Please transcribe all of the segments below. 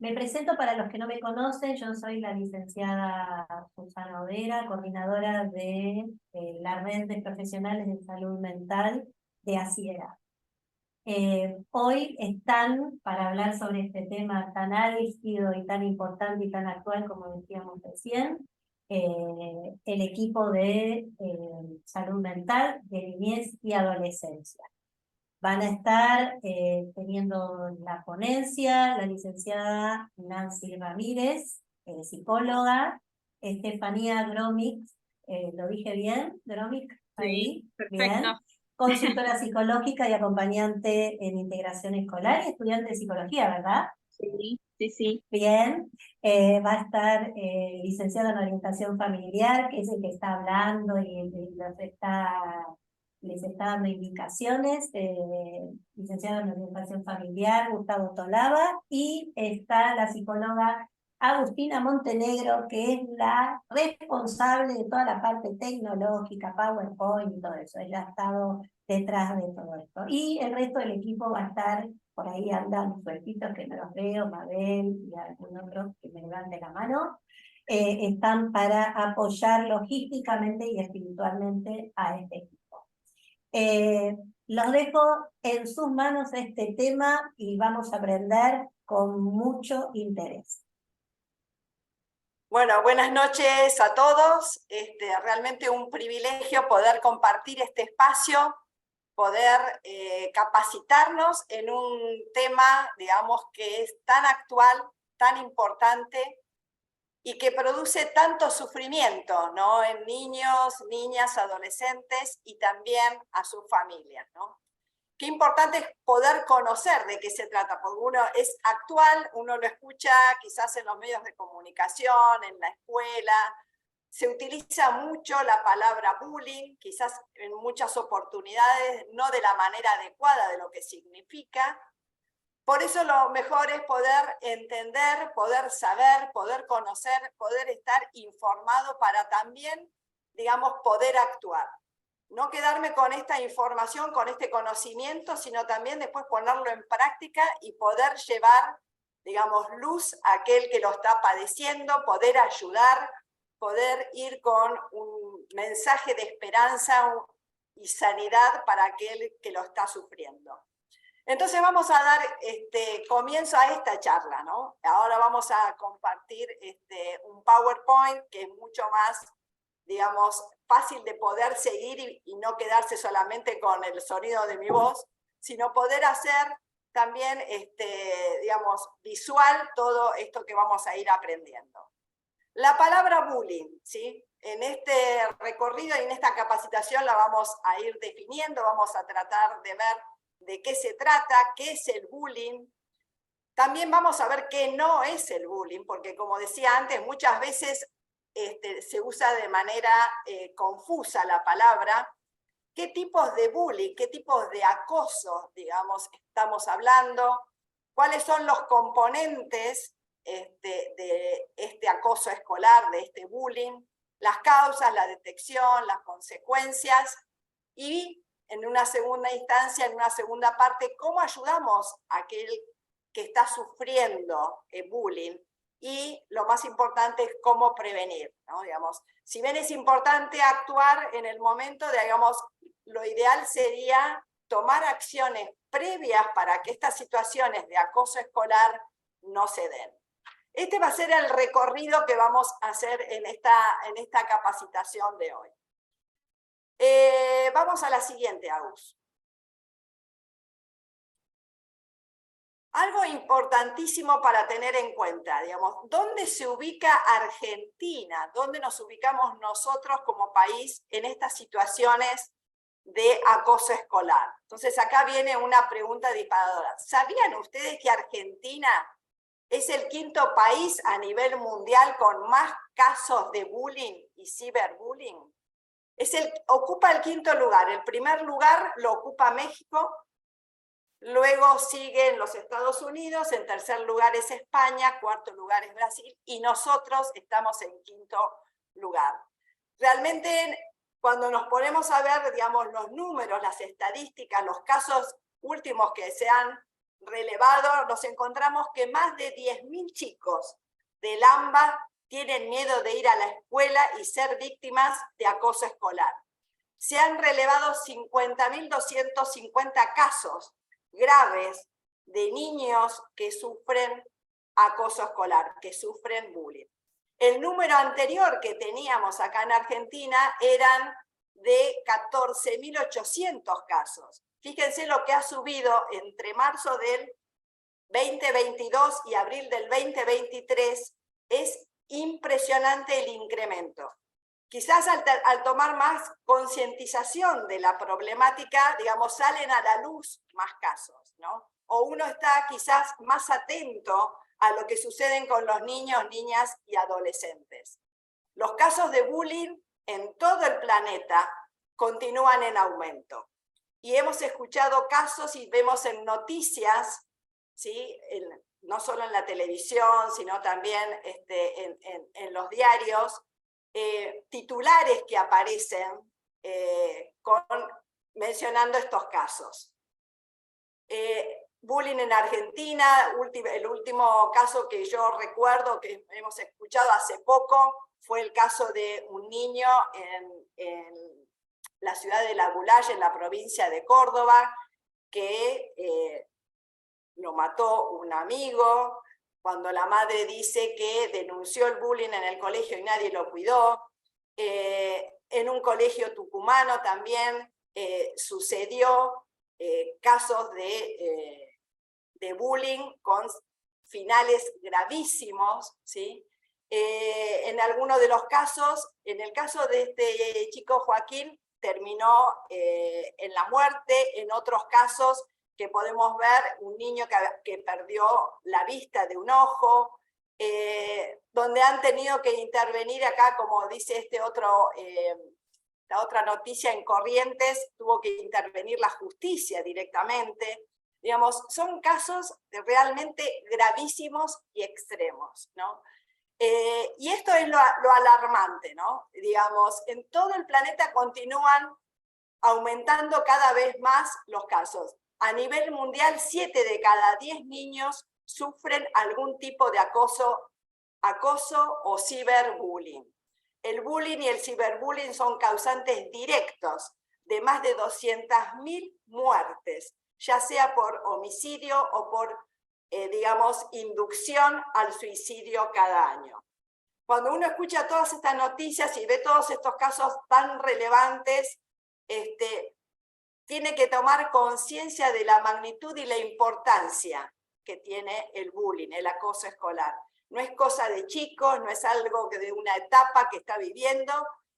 Me presento para los que no me conocen, yo soy la licenciada Susana Odera, coordinadora de la red de profesionales de salud mental de ACIERA. Hoy están para hablar sobre este tema tan álgido y tan importante y tan actual como decíamos recién, el equipo de salud mental de niñez y adolescencia. Van a estar teniendo la ponencia la licenciada Nancy Ramírez, psicóloga, Estefanía Gromick, ¿lo dije bien? ¿Gromick? Sí, Ahí, perfecto. bien. Consultora psicológica y acompañante en integración escolar y estudiante de psicología, ¿verdad? Sí, sí, sí. Bien. Va a estar licenciado en orientación familiar, que es el que está hablando y les está dando indicaciones, licenciado en orientación familiar, Gustavo Tolaba, y está la psicóloga Agustina Montenegro, que es la responsable de toda la parte tecnológica, PowerPoint y todo eso. Ella ha estado detrás de todo esto. Y el resto del equipo va a estar, por ahí andan sueltitos que no los veo, Mabel y algún otro que me dan de la mano, están para apoyar logísticamente y espiritualmente a este equipo. Los dejo en sus manos este tema y vamos a aprender con mucho interés. Bueno, buenas noches a todos. Realmente un privilegio poder compartir este espacio, poder capacitarnos en un tema, digamos, que es tan actual, tan importante y que produce tanto sufrimiento, ¿no? En niños, niñas, adolescentes y también a sus familias, ¿no? Qué importante es poder conocer de qué se trata, porque uno es actual, uno lo escucha quizás en los medios de comunicación, en la escuela, se utiliza mucho la palabra bullying, quizás en muchas oportunidades no de la manera adecuada de lo que significa. Por eso lo mejor es poder entender, poder saber, poder conocer, poder estar informado para también, digamos, poder actuar. No quedarme con esta información, con este conocimiento, sino también después ponerlo en práctica y poder llevar, digamos, luz a aquel que lo está padeciendo, poder ayudar, poder ir con un mensaje de esperanza y sanidad para aquel que lo está sufriendo. Entonces vamos a dar comienzo a esta charla, ¿no? Ahora vamos a compartir un PowerPoint que es mucho más, digamos, fácil de poder seguir y no quedarse solamente con el sonido de mi voz, sino poder hacer también, digamos, visual todo esto que vamos a ir aprendiendo. La palabra bullying, ¿sí? En este recorrido y en esta capacitación la vamos a ir definiendo, vamos a tratar de ver de qué se trata, qué es el bullying. También vamos a ver qué no es el bullying, porque como decía antes, muchas veces se usa de manera confusa la palabra. ¿Qué tipos de bullying, qué tipos de acoso, digamos, estamos hablando? ¿Cuáles son los componentes de este acoso escolar, de este bullying? Las causas, la detección, las consecuencias y en una segunda instancia, en una segunda parte, cómo ayudamos a aquel que está sufriendo bullying y lo más importante es cómo prevenir, ¿no? Digamos, si bien es importante actuar en el momento, digamos, lo ideal sería tomar acciones previas para que estas situaciones de acoso escolar no se den. Este va a ser el recorrido que vamos a hacer en esta capacitación de hoy. Vamos a la siguiente, Agus. Algo importantísimo para tener en cuenta, digamos, ¿dónde se ubica Argentina? ¿Dónde nos ubicamos nosotros como país en estas situaciones de acoso escolar? Entonces acá viene una pregunta disparadora. ¿Sabían ustedes que Argentina es el quinto país a nivel mundial con más casos de bullying y ciberbullying? Ocupa el quinto lugar. El primer lugar lo ocupa México, luego siguen los Estados Unidos, en tercer lugar es España, cuarto lugar es Brasil, y nosotros estamos en quinto lugar. Realmente, cuando nos ponemos a ver, digamos, los números, las estadísticas, los casos últimos que se han relevado, nos encontramos que más de 10.000 chicos del AMBA tienen miedo de ir a la escuela y ser víctimas de acoso escolar. Se han relevado 50.250 casos graves de niños que sufren acoso escolar, que sufren bullying. El número anterior que teníamos acá en Argentina eran de 14.800 casos. Fíjense lo que ha subido entre marzo del 2022 y abril del 2023, es impresionante el incremento. Quizás al tomar más concientización de la problemática, digamos, salen a la luz más casos, ¿no? O uno está quizás más atento a lo que sucede con los niños, niñas y adolescentes. Los casos de bullying en todo el planeta continúan en aumento. Y hemos escuchado casos y vemos en noticias, ¿sí? No solo en la televisión, sino también en los diarios, titulares que aparecen mencionando estos casos. Bullying en Argentina, el último caso que yo recuerdo que hemos escuchado hace poco fue el caso de un niño en la ciudad de La Bulaya, en la provincia de Córdoba, que lo mató un amigo, cuando la madre dice que denunció el bullying en el colegio y nadie lo cuidó. En un colegio tucumano también sucedió casos de bullying con finales gravísimos, ¿sí? En algunos de los casos, en el caso de este chico Joaquín, terminó en la muerte. En otros casos que podemos ver, un niño que perdió la vista de un ojo, donde han tenido que intervenir acá, como dice la otra noticia en Corrientes, tuvo que intervenir la justicia directamente. Digamos, son casos realmente gravísimos y extremos, ¿no? Y esto es lo alarmante, ¿no? Digamos, en todo el planeta continúan aumentando cada vez más los casos. A nivel mundial, 7 de cada 10 niños sufren algún tipo de acoso o ciberbullying. El bullying y el ciberbullying son causantes directos de más de 200.000 muertes, ya sea por homicidio o por, digamos, inducción al suicidio cada año. Cuando uno escucha todas estas noticias y ve todos estos casos tan relevantes, tiene que tomar conciencia de la magnitud y la importancia que tiene el bullying, el acoso escolar. No es cosa de chicos, no es algo de una etapa que está viviendo,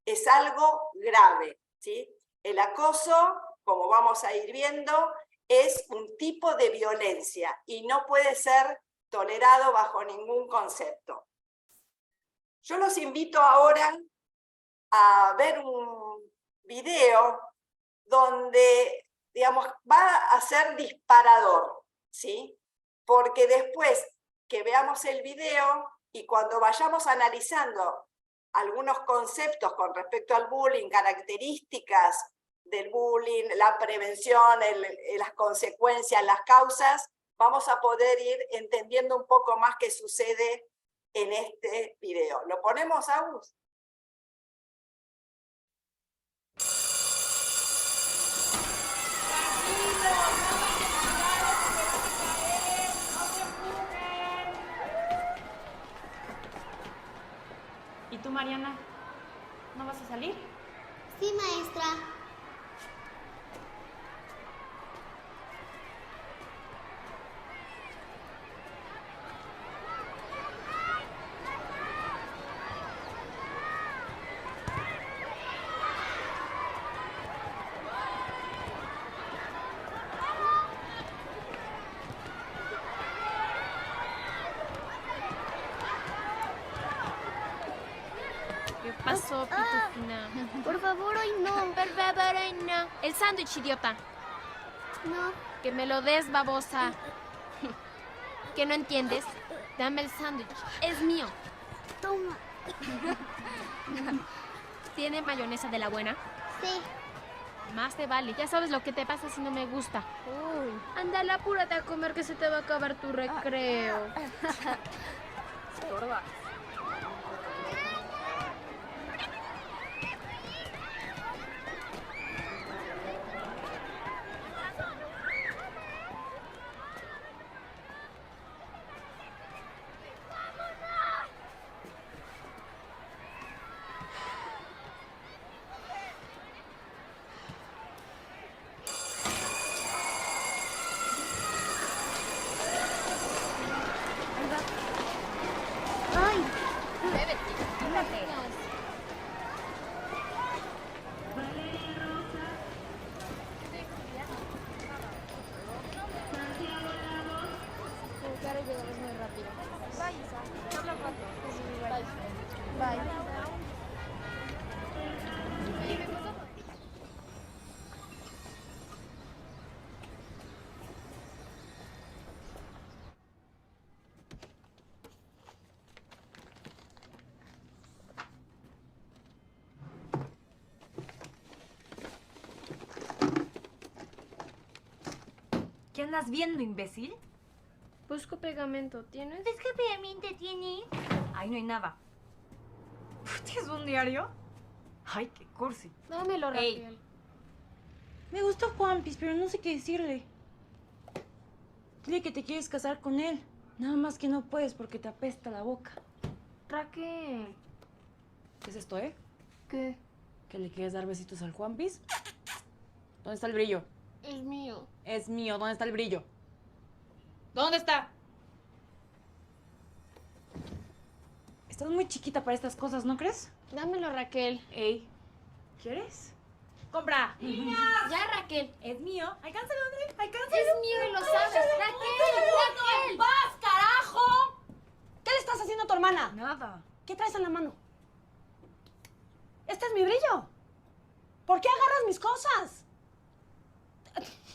es algo grave, ¿sí? El acoso, como vamos a ir viendo, es un tipo de violencia y no puede ser tolerado bajo ningún concepto. Yo los invito ahora a ver un video donde, digamos, va a ser disparador, ¿sí? Porque después que veamos el video y cuando vayamos analizando algunos conceptos con respecto al bullying, características del bullying, la prevención, las consecuencias, las causas, vamos a poder ir entendiendo un poco más qué sucede en este video. ¿Lo ponemos, Agus? ¿Y tú, Mariana? ¿No vas a salir? Sí, maestra. ¿Qué pasó, Pitufina? Por favor, hoy no. Por favor, ay, no. El sándwich, idiota. No. Que me lo des, babosa. ¿Que no entiendes? Dame el sándwich. Es mío. Toma. ¿Tiene mayonesa de la buena? Sí. Más te vale. Ya sabes lo que te pasa si no me gusta. Uy. Ándale, apúrate a comer que se te va a acabar tu recreo. Gorda. Ay, Claro, llegamos muy rápido. Bye, Isa. Te hablo pronto. Bye. Bye. ¿Qué andas viendo, imbécil? Busco pegamento. ¿Tienes? ¿ves qué pegamento tiene? Ahí no hay nada. ¿Tienes un diario? Ay, qué cursi. Dámelo, Ey. Raquel. Me gusta Juanpis, pero no sé qué decirle. Dile que te quieres casar con él. Nada más que no puedes porque te apesta la boca. Raquel. ¿Qué es esto, eh? ¿Qué? ¿Que le quieres dar besitos al Juanpis? ¿Dónde está el brillo? Es mío. Es mío. ¿Dónde está el brillo? ¿Dónde está? Estás muy chiquita para estas cosas, ¿no crees? Dámelo, Raquel. Ey, ¿quieres? ¡Compra! Ya, Raquel. Es mío. ¡Alcánzalo, André! ¡Alcánzalo! Es mío y lo sabes. Raquel. ¡Vas, carajo! ¿Qué le estás haciendo a tu hermana? Nada. ¿Qué traes en la mano? Este es mi brillo. ¿Por qué agarras mis cosas?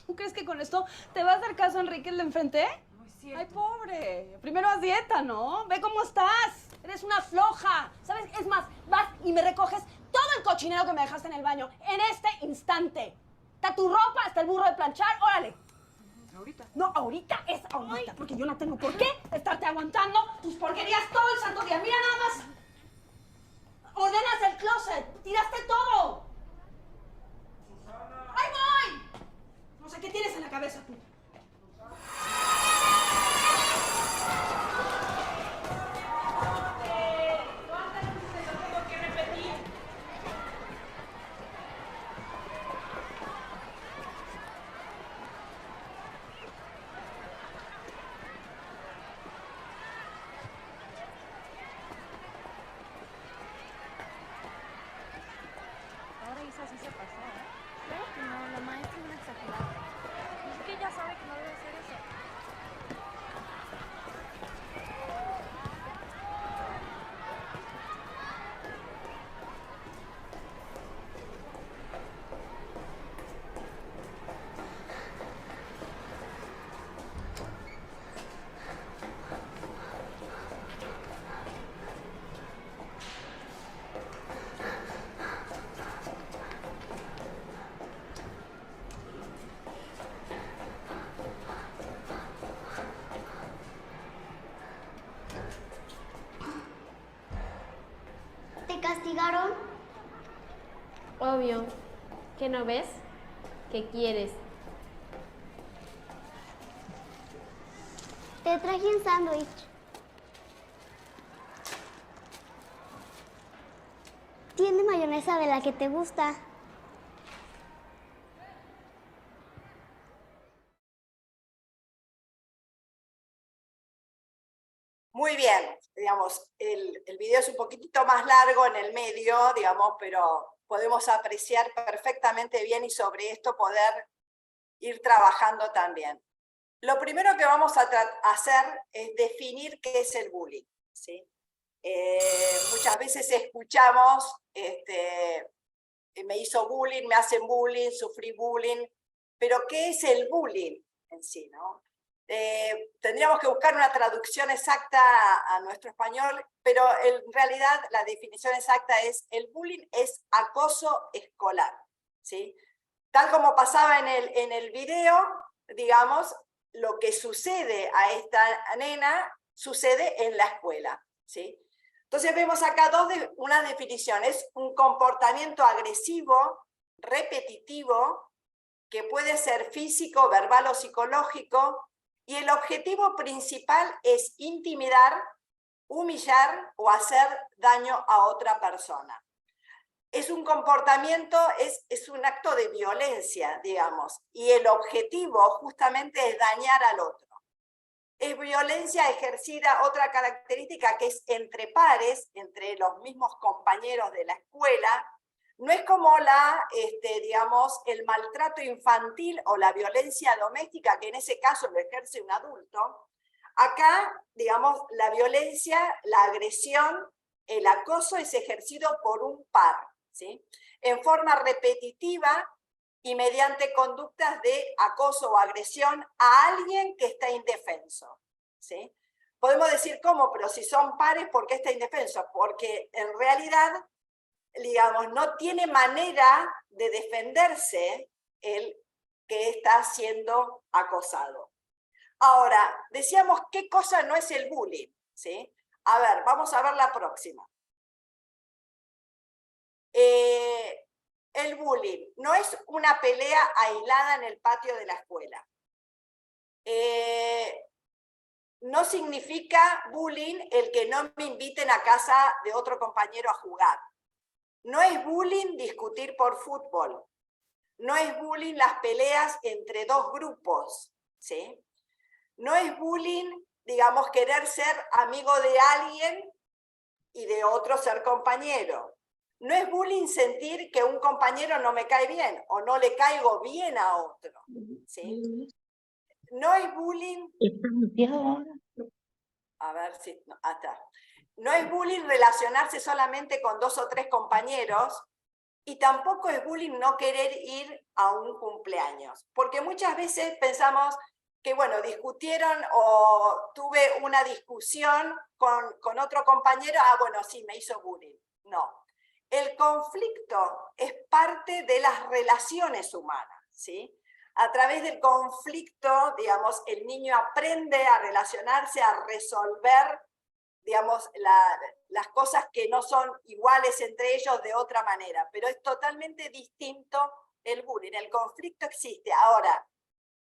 ¿Tú crees que con esto te va a hacer caso Enrique el de enfrente? No es cierto. Ay, pobre. Primero haz dieta, ¿no? Ve cómo estás. Eres una floja. ¿Sabes? Es más, vas y me recoges todo el cochinero que me dejaste en el baño en este instante. Está tu ropa, hasta el burro de planchar. Órale. Ahorita. No, ahorita es ahorita, porque yo no tengo por qué estarte aguantando tus porquerías todo el santo día. Mira nada más. Ordenas el closet, tiraste todo. ¡Ahí voy! No sé qué tienes en la cabeza tú. Ahora Isa sí se pasó, ¿eh? Claro que no, la maestra es una exagerada. Es que ella sabe que no debe hacer eso. ¿Te castigaron? Obvio. ¿Qué no ves? ¿Qué quieres? Te traje un sándwich. Tiene mayonesa de la que te gusta. Muy bien, digamos, el video es un poquitito más largo en el medio, digamos, pero podemos apreciar perfectamente bien y sobre esto poder ir trabajando también. Lo primero que vamos a hacer es definir qué es el bullying, ¿sí? Muchas veces escuchamos, me hizo bullying, me hacen bullying, sufrí bullying, pero ¿qué es el bullying en sí, no? Tendríamos que buscar una traducción exacta a nuestro español, pero en realidad la definición exacta es: el bullying es acoso escolar, ¿sí? Tal como pasaba en el video, digamos, lo que sucede a esta nena sucede en la escuela, ¿sí? Entonces vemos acá una definición, es un comportamiento agresivo, repetitivo, que puede ser físico, verbal o psicológico, y el objetivo principal es intimidar, humillar o hacer daño a otra persona. Es un comportamiento, es un acto de violencia, digamos, y el objetivo justamente es dañar al otro. Es violencia ejercida, otra característica que es entre pares, entre los mismos compañeros de la escuela. No es como digamos, el maltrato infantil o la violencia doméstica, que en ese caso lo ejerce un adulto. Acá, digamos, la violencia, la agresión, el acoso es ejercido por un par, ¿sí? En forma repetitiva y mediante conductas de acoso o agresión a alguien que está indefenso, ¿sí? Podemos decir cómo, pero si son pares, ¿por qué está indefenso? Porque en realidad, digamos, no tiene manera de defenderse el que está siendo acosado. Ahora, decíamos qué cosa no es el bullying, ¿sí? A ver, vamos a ver la próxima. El bullying no es una pelea aislada en el patio de la escuela. No significa bullying el que no me inviten a casa de otro compañero a jugar. No es bullying discutir por fútbol. No es bullying las peleas entre dos grupos, ¿sí? No es bullying, digamos, querer ser amigo de alguien y de otro ser compañero. No es bullying sentir que un compañero no me cae bien o no le caigo bien a otro, ¿sí? No es bullying... A ver si... No, hasta. No es bullying relacionarse solamente con 2 o 3 compañeros y tampoco es bullying no querer ir a un cumpleaños. Porque muchas veces pensamos que, bueno, discutieron o tuve una discusión con otro compañero, bueno, sí, me hizo bullying. No. El conflicto es parte de las relaciones humanas, ¿sí? A través del conflicto, digamos, el niño aprende a relacionarse, a resolver, digamos, las cosas que no son iguales entre ellos de otra manera, pero es totalmente distinto el bullying. El conflicto existe. Ahora,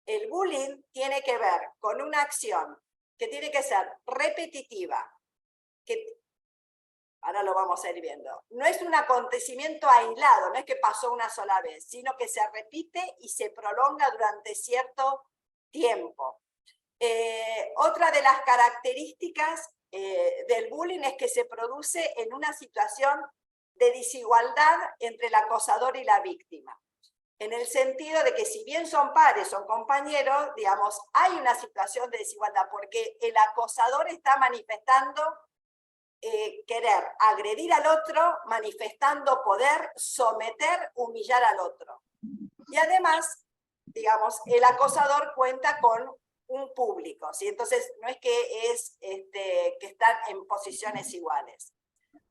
el bullying tiene que ver con una acción que tiene que ser repetitiva, que ahora lo vamos a ir viendo. No es un acontecimiento aislado, no es que pasó una sola vez, sino que se repite y se prolonga durante cierto tiempo. Otra de las características del bullying es que se produce en una situación de desigualdad entre el acosador y la víctima. En el sentido de que si bien son pares, son compañeros, digamos, hay una situación de desigualdad porque el acosador está manifestando querer agredir al otro, manifestando poder, someter, humillar al otro. Y además, digamos, el acosador cuenta con un público, ¿sí? Entonces no es que están en posiciones iguales.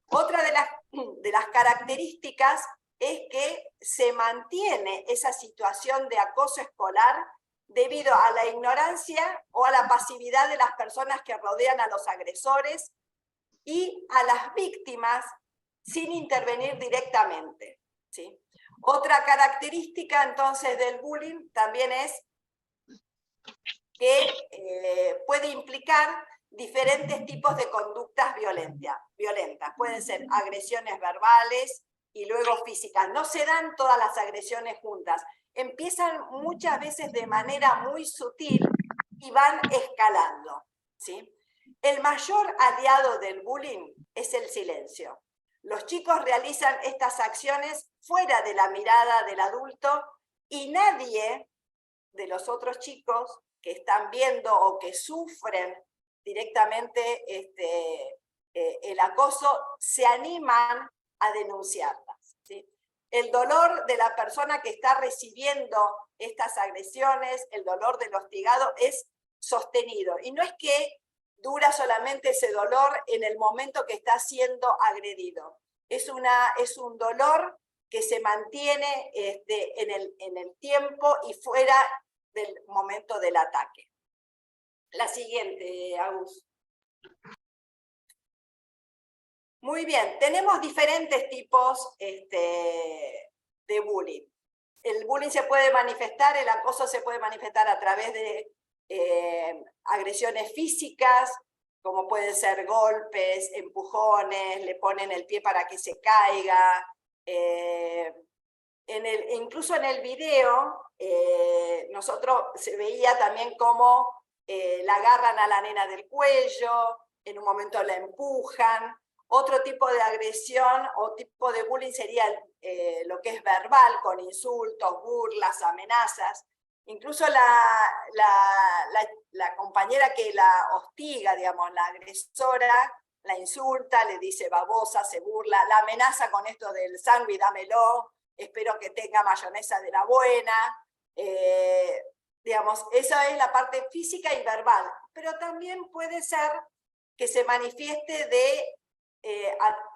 Otra de las características es que se mantiene esa situación de acoso escolar debido a la ignorancia o a la pasividad de las personas que rodean a los agresores y a las víctimas sin intervenir directamente, ¿sí? Otra característica entonces del bullying también es que puede implicar diferentes tipos de conductas violentas. Pueden ser agresiones verbales y luego físicas. No se dan todas las agresiones juntas. Empiezan muchas veces de manera muy sutil y van escalando, ¿sí? El mayor aliado del bullying es el silencio. Los chicos realizan estas acciones fuera de la mirada del adulto y nadie de los otros chicos que están viendo o que sufren directamente el acoso se animan a denunciarlas, ¿sí? El dolor de la persona que está recibiendo estas agresiones, el dolor del hostigado es sostenido. Y no es que dura solamente ese dolor en el momento que está siendo agredido. Es un dolor que se mantiene en el tiempo y fuera del momento del ataque. La siguiente, Agus. Muy bien, tenemos diferentes tipos de bullying. El bullying se puede manifestar, el acoso se puede manifestar a través de agresiones físicas, como pueden ser golpes, empujones, le ponen el pie para que se caiga. Incluso en el video, se veía también cómo la agarran a la nena del cuello, en un momento la empujan. Otro tipo de agresión o tipo de bullying sería lo que es verbal, con insultos, burlas, amenazas. Incluso la compañera que la hostiga, digamos, la agresora, la insulta, le dice babosa, se burla, la amenaza con esto del sándwich, dámelo, espero que tenga mayonesa de la buena. Digamos, esa es la parte física y verbal, pero también puede ser que se manifieste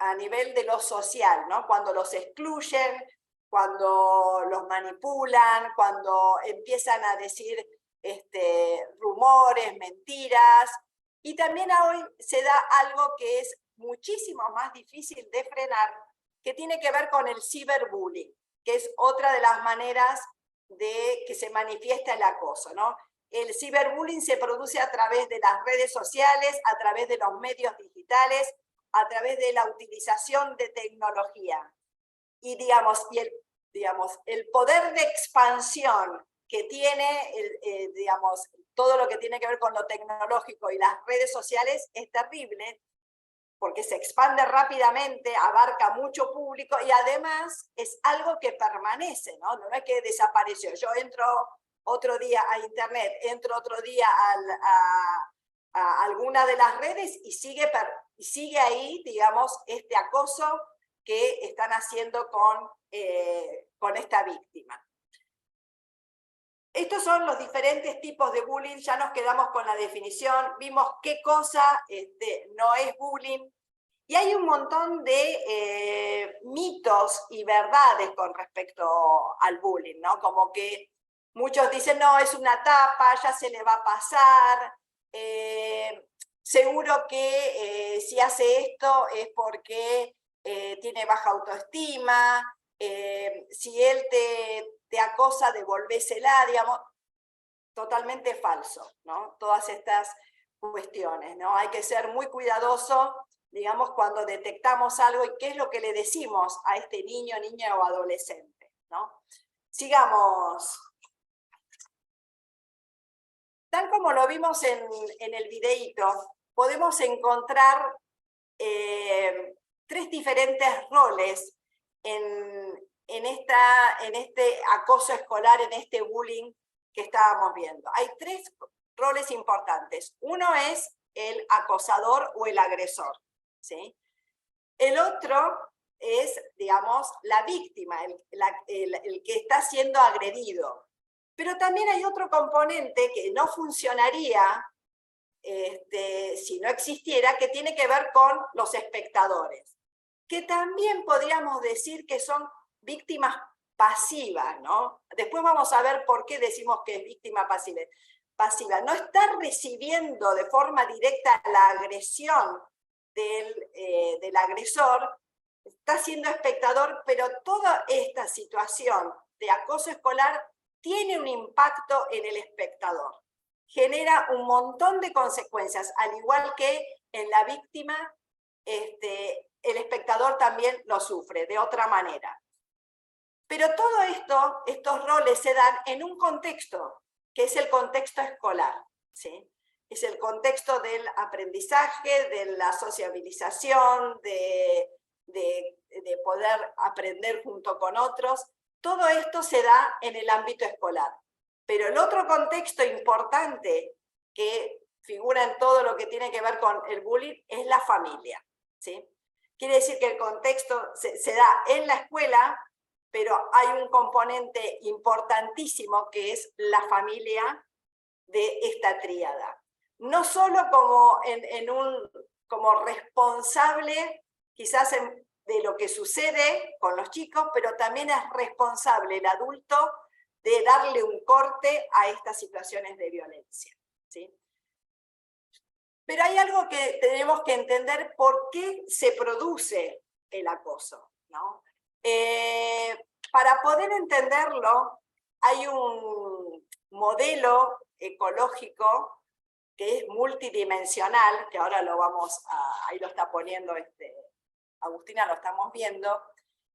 a nivel de lo social, ¿no? Cuando los excluyen, cuando los manipulan, cuando empiezan a decir rumores, mentiras. Y también hoy se da algo que es muchísimo más difícil de frenar, que tiene que ver con el ciberbullying, que es otra de las maneras de que se manifiesta el acoso, ¿no? El ciberbullying se produce a través de las redes sociales, a través de los medios digitales, a través de la utilización de tecnología. Y el poder de expansión que tiene todo lo que tiene que ver con lo tecnológico y las redes sociales es terrible, porque se expande rápidamente, abarca mucho público y además es algo que permanece, ¿no? No es que desapareció. Yo entro otro día a internet, entro otro día a alguna de las redes y sigue ahí, digamos, este acoso que están haciendo con esta víctima. Estos son los diferentes tipos de bullying, ya nos quedamos con la definición, vimos qué cosa no es bullying, y hay un montón de mitos y verdades con respecto al bullying, ¿no? Como que muchos dicen, no, es una etapa, ya se le va a pasar, seguro que si hace esto es porque tiene baja autoestima, si él te acosa, devolvésela, digamos, totalmente falso, ¿no? Todas estas cuestiones, ¿no? Hay que ser muy cuidadoso, digamos, cuando detectamos algo y qué es lo que le decimos a este niño, niña o adolescente, ¿no? Sigamos. Tal como lo vimos en el videíto, podemos encontrar 3 diferentes roles en este acoso escolar, en este bullying que estábamos viendo. Hay 3 roles importantes. Uno es el acosador o el agresor, ¿sí? El otro es, digamos, la víctima, el que está siendo agredido. Pero también hay otro componente que no funcionaría si no existiera, que tiene que ver con los espectadores, que también podríamos decir que son víctimas pasivas, ¿no? Después vamos a ver por qué decimos que es víctima pasiva. No está recibiendo de forma directa la agresión del agresor, está siendo espectador, pero toda esta situación de acoso escolar tiene un impacto en el espectador. Genera un montón de consecuencias, al igual que en la víctima, el espectador también lo sufre de otra manera. Pero todo esto, estos roles se dan en un contexto, que es el contexto escolar, ¿sí? Es el contexto del aprendizaje, de la sociabilización, de poder aprender junto con otros. Todo esto se da en el ámbito escolar. Pero el otro contexto importante que figura en todo lo que tiene que ver con el bullying es la familia, ¿sí? Quiere decir que el contexto se da en la escuela, pero hay un componente importantísimo que es la familia de esta tríada. No solo como responsable, quizás de lo que sucede con los chicos, pero también es responsable el adulto de darle un corte a estas situaciones de violencia, ¿sí? Pero hay algo que tenemos que entender: por qué se produce el acoso, ¿no? Para poder entenderlo, hay un modelo ecológico que es multidimensional, que ahora lo vamos a, ahí lo está poniendo Agustina, lo estamos viendo,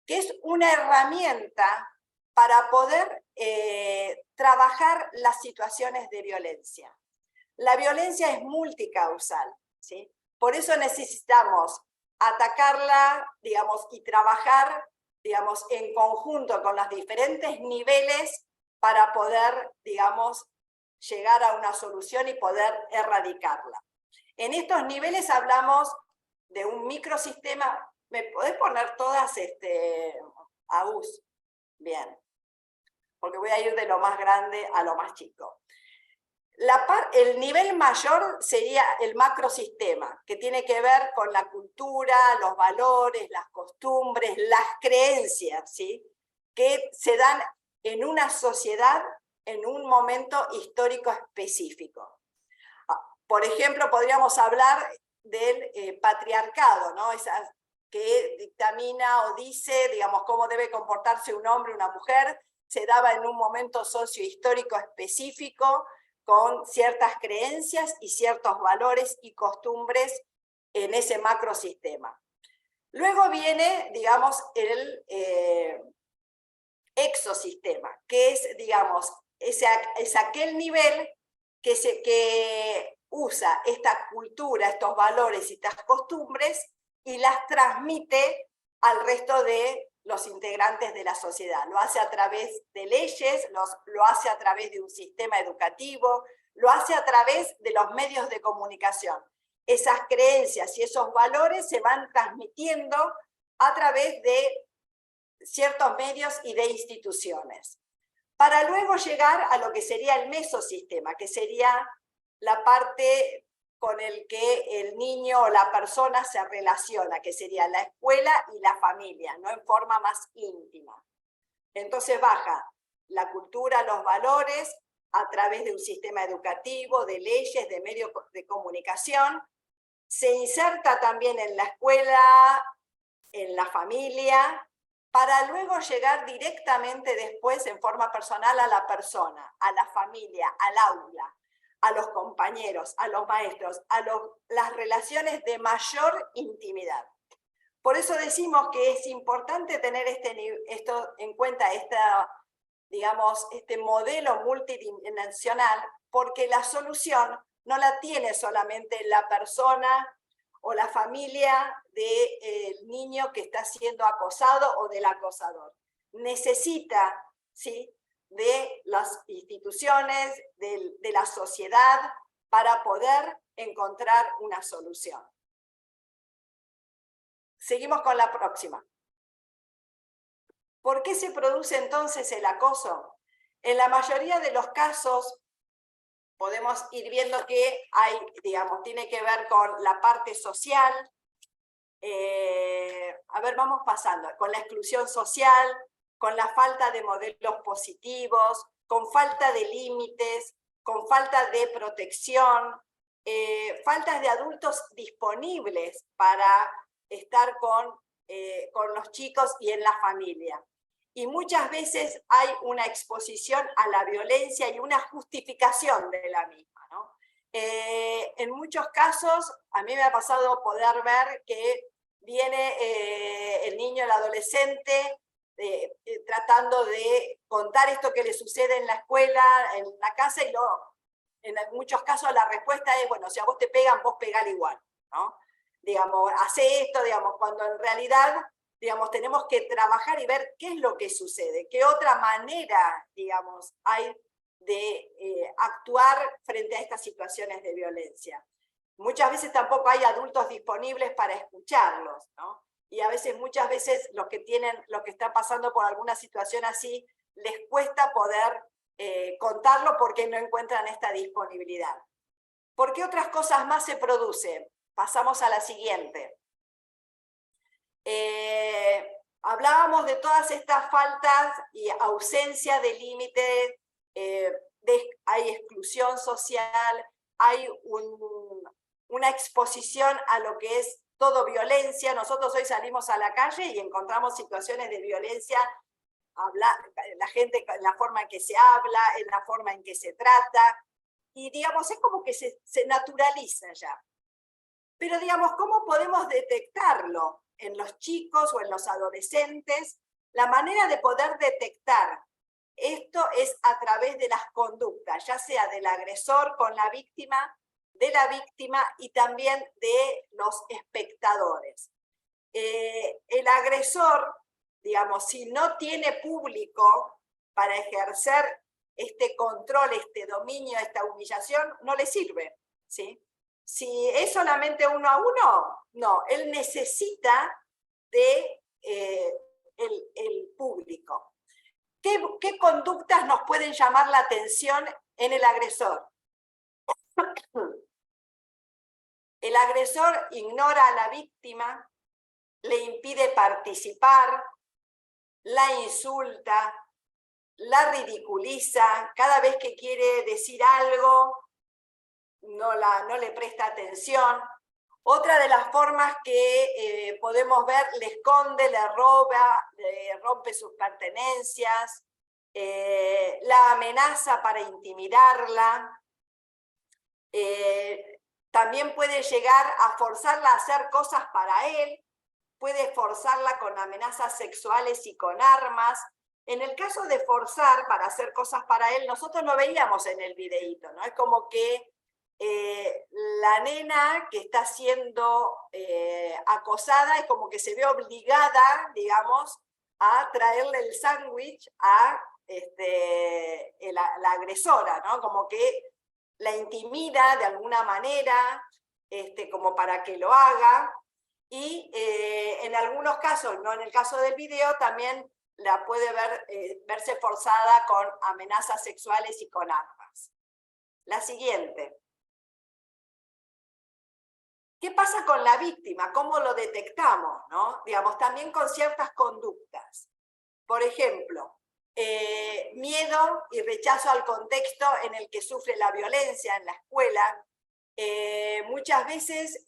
que es una herramienta para poder trabajar las situaciones de violencia. La violencia es multicausal, ¿sí? Por eso necesitamos atacarla, digamos, y trabajar, digamos, en conjunto con los diferentes niveles para poder, digamos, llegar a una solución y poder erradicarla. En estos niveles hablamos de un microsistema. ¿Me podés poner todas, Agus? Bien. Porque voy a ir de lo más grande a lo más chico. El nivel mayor sería el macrosistema, que tiene que ver con la cultura, los valores, las costumbres, las creencias, ¿sí?, que se dan en una sociedad en un momento histórico específico. Por ejemplo, podríamos hablar del patriarcado, ¿no? Que dictamina o dice, digamos, cómo debe comportarse un hombre y una mujer. Se daba en un momento sociohistórico específico, con ciertas creencias y ciertos valores y costumbres en ese macrosistema. Luego viene, digamos, el exosistema, que es, digamos, es aquel nivel que usa esta cultura, estos valores y estas costumbres y las transmite al resto de los integrantes de la sociedad. Lo hace a través de leyes, lo hace a través de un sistema educativo, lo hace a través de los medios de comunicación. Esas creencias y esos valores se van transmitiendo a través de ciertos medios y de instituciones, para luego llegar a lo que sería el mesosistema, que sería la parte con el que el niño o la persona se relaciona, que sería la escuela y la familia, no en forma más íntima. Entonces baja la cultura, los valores, a través de un sistema educativo, de leyes, de medios de comunicación, se inserta también en la escuela, en la familia, para luego llegar directamente después en forma personal a la persona, a la familia, al aula, a los compañeros, a los maestros, las relaciones de mayor intimidad. Por eso decimos que es importante tener esto en cuenta, digamos, este modelo multidimensional, porque la solución no la tiene solamente la persona o la familia del niño que está siendo acosado o del acosador. Necesita, ¿sí?, de las instituciones, de la sociedad, para poder encontrar una solución. Seguimos con la próxima. ¿Por qué se produce entonces el acoso? En la mayoría de los casos podemos ir viendo que hay, digamos, tiene que ver con la parte social. A ver, vamos pasando. Con la exclusión social, con la falta de modelos positivos, con falta de límites, con falta de protección, faltas de adultos disponibles para estar con los chicos y en la familia. Y muchas veces hay una exposición a la violencia y una justificación de la misma, ¿no? En muchos casos, a mí me ha pasado poder ver que viene el niño, el adolescente, tratando de contar esto que le sucede en la escuela, en la casa, y en muchos casos la respuesta es, bueno, si a vos te pegan, vos pegale igual, ¿no? Digamos, hace esto, digamos, cuando en realidad, digamos, tenemos que trabajar y ver qué es lo que sucede, qué otra manera, digamos, hay de actuar frente a estas situaciones de violencia. Muchas veces tampoco hay adultos disponibles para escucharlos, ¿no? Y muchas veces los que están pasando por alguna situación así, les cuesta poder contarlo porque no encuentran esta disponibilidad. ¿Por qué otras cosas más se producen? Pasamos a la siguiente. Hablábamos de todas estas faltas y ausencia de límites, hay exclusión social, hay una exposición a lo que es todo violencia. Nosotros hoy salimos a la calle y encontramos situaciones de violencia, la gente, en la forma en que se habla, en la forma en que se trata, y digamos, es como que se naturaliza ya. Pero digamos, ¿cómo podemos detectarlo en los chicos o en los adolescentes? La manera de poder detectar esto es a través de las conductas, ya sea del agresor con la víctima, de la víctima y también de los espectadores. El agresor, digamos, si no tiene público para ejercer este control, este dominio, esta humillación, no le sirve, ¿sí? Si es solamente uno a uno, no, él necesita de el público. ¿Qué conductas nos pueden llamar la atención en el agresor? El agresor ignora a la víctima, le impide participar, la insulta, la ridiculiza, cada vez que quiere decir algo, no le presta atención. Otra de las formas que podemos ver, le esconde, le roba, le rompe sus pertenencias, la amenaza para intimidarla. También puede llegar a forzarla a hacer cosas para él, puede forzarla con amenazas sexuales y con armas. En el caso de forzar para hacer cosas para él, nosotros lo veíamos en el videíto, ¿no? Es como que la nena que está siendo acosada es como que se ve obligada, digamos, a traerle el sándwich a la agresora, ¿no? Como que la intimida de alguna manera, como para que lo haga, y en algunos casos, no en el caso del video, también la puede verse forzada con amenazas sexuales y con armas. La siguiente. ¿Qué pasa con la víctima? ¿Cómo lo detectamos? ¿No? Digamos, también con ciertas conductas. Por ejemplo, miedo y rechazo al contexto en el que sufre la violencia en la escuela. Muchas veces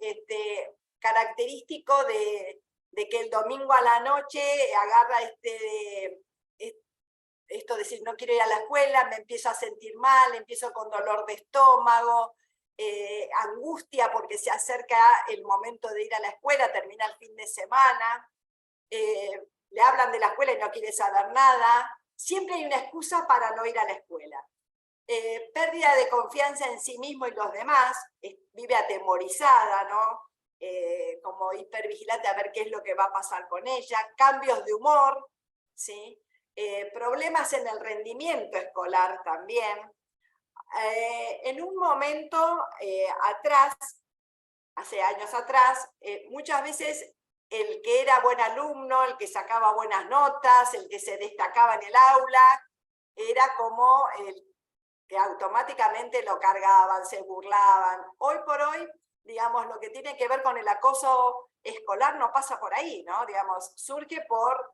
característico de que el domingo a la noche agarra esto de decir no quiero ir a la escuela, me empiezo a sentir mal, empiezo con dolor de estómago, angustia porque se acerca el momento de ir a la escuela, termina el fin de semana, le hablan de la escuela y no quiere saber nada, siempre hay una excusa para no ir a la escuela. Pérdida de confianza en sí mismo y los demás, vive atemorizada, ¿no? Como hipervigilante a ver qué es lo que va a pasar con ella, cambios de humor, ¿sí? Problemas en el rendimiento escolar también. En un momento atrás, hace años atrás, muchas veces el que era buen alumno, el que sacaba buenas notas, el que se destacaba en el aula, era como el que automáticamente lo cargaban, se burlaban. Hoy por hoy, digamos, lo que tiene que ver con el acoso escolar no pasa por ahí, ¿no? Digamos, surge por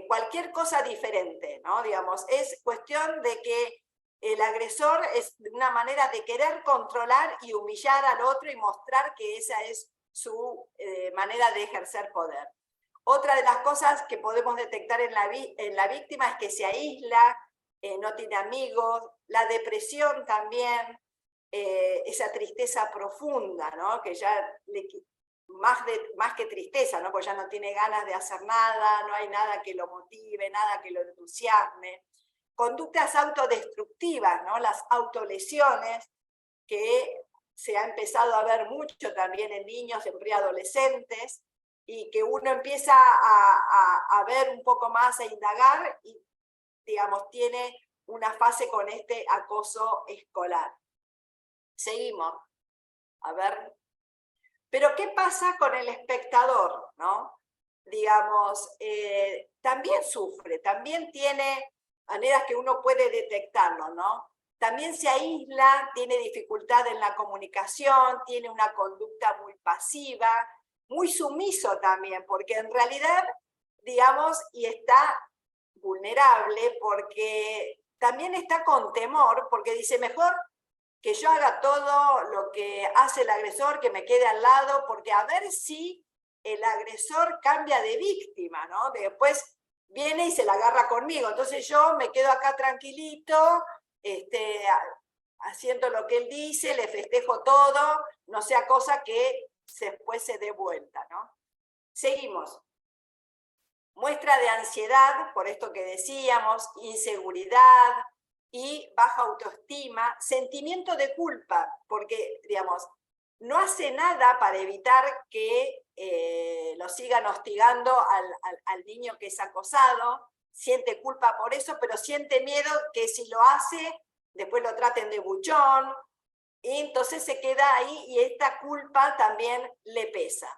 cualquier cosa diferente, ¿no? Digamos, es cuestión de que el agresor es una manera de querer controlar y humillar al otro y mostrar que esa es su manera de ejercer poder. Otra de las cosas que podemos detectar en la víctima es que se aísla, no tiene amigos, la depresión también, esa tristeza profunda, ¿no? Que ya más que tristeza, ¿no? Porque ya no tiene ganas de hacer nada, no hay nada que lo motive, nada que lo entusiasme. Conductas autodestructivas, ¿no? Las autolesiones, que se ha empezado a ver mucho también en niños, en preadolescentes, y que uno empieza a ver un poco más, a indagar, y digamos, tiene una fase con este acoso escolar. Seguimos. A ver. Pero ¿qué pasa con el espectador? ¿No? Digamos, también sufre, también tiene maneras que uno puede detectarlo, ¿no? También se aísla, tiene dificultad en la comunicación, tiene una conducta muy pasiva, muy sumiso también, porque en realidad, digamos, y está vulnerable porque también está con temor, porque dice, mejor que yo haga todo lo que hace el agresor, que me quede al lado, porque a ver si el agresor cambia de víctima, ¿no? Después viene y se la agarra conmigo, entonces yo me quedo acá tranquilito, haciendo lo que él dice, le festejo todo, no sea cosa que después se dé vuelta, ¿no? Seguimos. Muestra de ansiedad, por esto que decíamos, inseguridad y baja autoestima, sentimiento de culpa, porque, digamos, no hace nada para evitar que lo sigan hostigando al niño que es acosado, siente culpa por eso, pero siente miedo que si lo hace, después lo traten de buchón, y entonces se queda ahí y esta culpa también le pesa.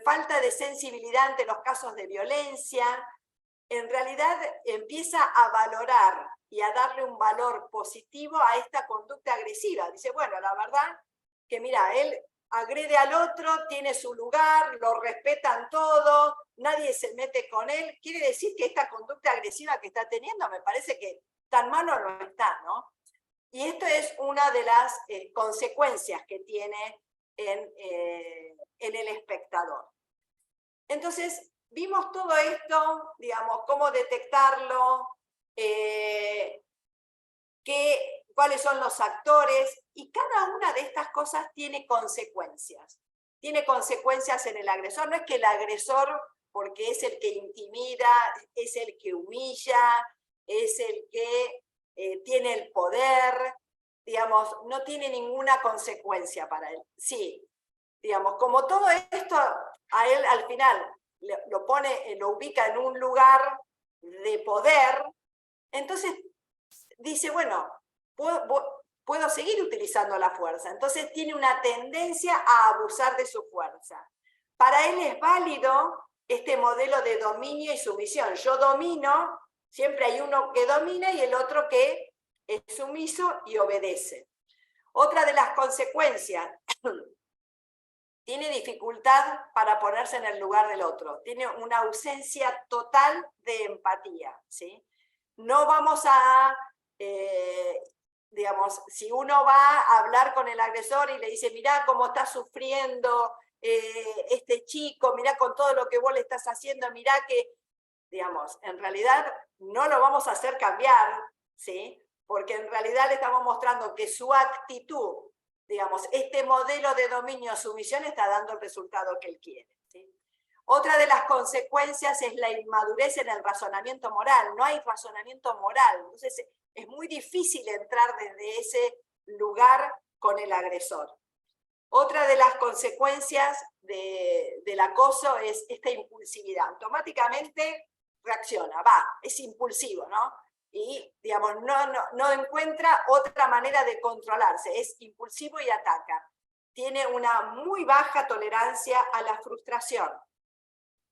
Falta de sensibilidad ante los casos de violencia, en realidad empieza a valorar y a darle un valor positivo a esta conducta agresiva. Dice, bueno, la verdad que mira, él agrede al otro, tiene su lugar, lo respetan todos, nadie se mete con él. Quiere decir que esta conducta agresiva que está teniendo me parece que tan malo no está, ¿no? Y esto es una de las consecuencias que tiene en el espectador. Entonces, vimos todo esto, digamos, cómo detectarlo, cuáles son los actores, y cada una de estas cosas tiene consecuencias. Tiene consecuencias en el agresor. No es que el agresor, porque es el que intimida, es el que humilla, es el que tiene el poder, digamos, no tiene ninguna consecuencia para él. Sí, digamos, como todo esto a él al final lo ubica en un lugar de poder, entonces dice, bueno, puedo seguir utilizando la fuerza. Entonces tiene una tendencia a abusar de su fuerza. Para él es válido este modelo de dominio y sumisión. Yo domino, siempre hay uno que domina y el otro que es sumiso y obedece. Otra de las consecuencias, tiene dificultad para ponerse en el lugar del otro, tiene una ausencia total de empatía, ¿sí? No vamos a, digamos, si uno va a hablar con el agresor y le dice, mirá cómo está sufriendo este chico, mirá con todo lo que vos le estás haciendo, mirá que, digamos, en realidad no lo vamos a hacer cambiar, ¿sí? Porque en realidad le estamos mostrando que su actitud, digamos, este modelo de dominio-sumisión está dando el resultado que él quiere, ¿sí? Otra de las consecuencias es la inmadurez en el razonamiento moral. No hay razonamiento moral, entonces es muy difícil entrar desde ese lugar con el agresor. Otra de las consecuencias del acoso es esta impulsividad. Automáticamente reacciona, es impulsivo, ¿no? Y, digamos, no encuentra otra manera de controlarse, es impulsivo y ataca. Tiene una muy baja tolerancia a la frustración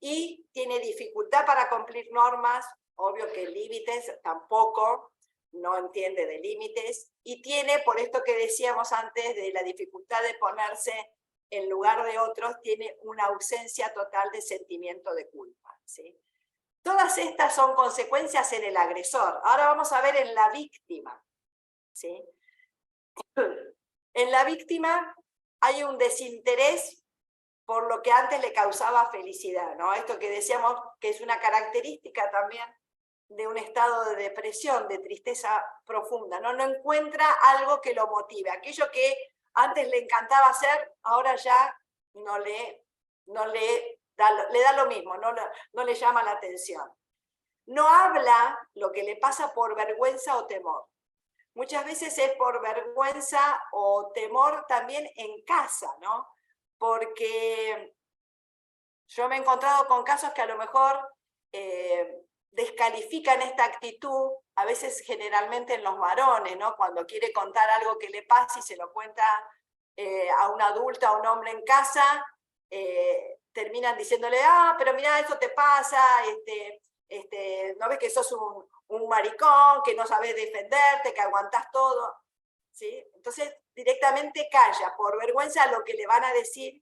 y tiene dificultad para cumplir normas, obvio que límites tampoco, no entiende de límites, y tiene, por esto que decíamos antes, de la dificultad de ponerse en lugar de otros, tiene una ausencia total de sentimiento de culpa, ¿sí? Todas estas son consecuencias en el agresor. Ahora vamos a ver en la víctima, ¿sí? En la víctima hay un desinterés por lo que antes le causaba felicidad, ¿no? Esto que decíamos que es una característica también de un estado de depresión, de tristeza profunda, ¿no? No encuentra algo que lo motive. Aquello que antes le encantaba hacer, ahora ya le da lo mismo, no le llama la atención. No habla lo que le pasa por vergüenza o temor. Muchas veces es por vergüenza o temor también en casa, ¿no? Porque yo me he encontrado con casos que a lo mejor descalifican esta actitud, a veces generalmente en los varones, ¿no? Cuando quiere contar algo que le pasa y se lo cuenta a un adulto, a un hombre en casa, terminan diciéndole, pero mira, eso te pasa, no ves que sos un maricón, que no sabes defenderte, que aguantás todo, ¿sí? Entonces directamente calla por vergüenza a lo que le van a decir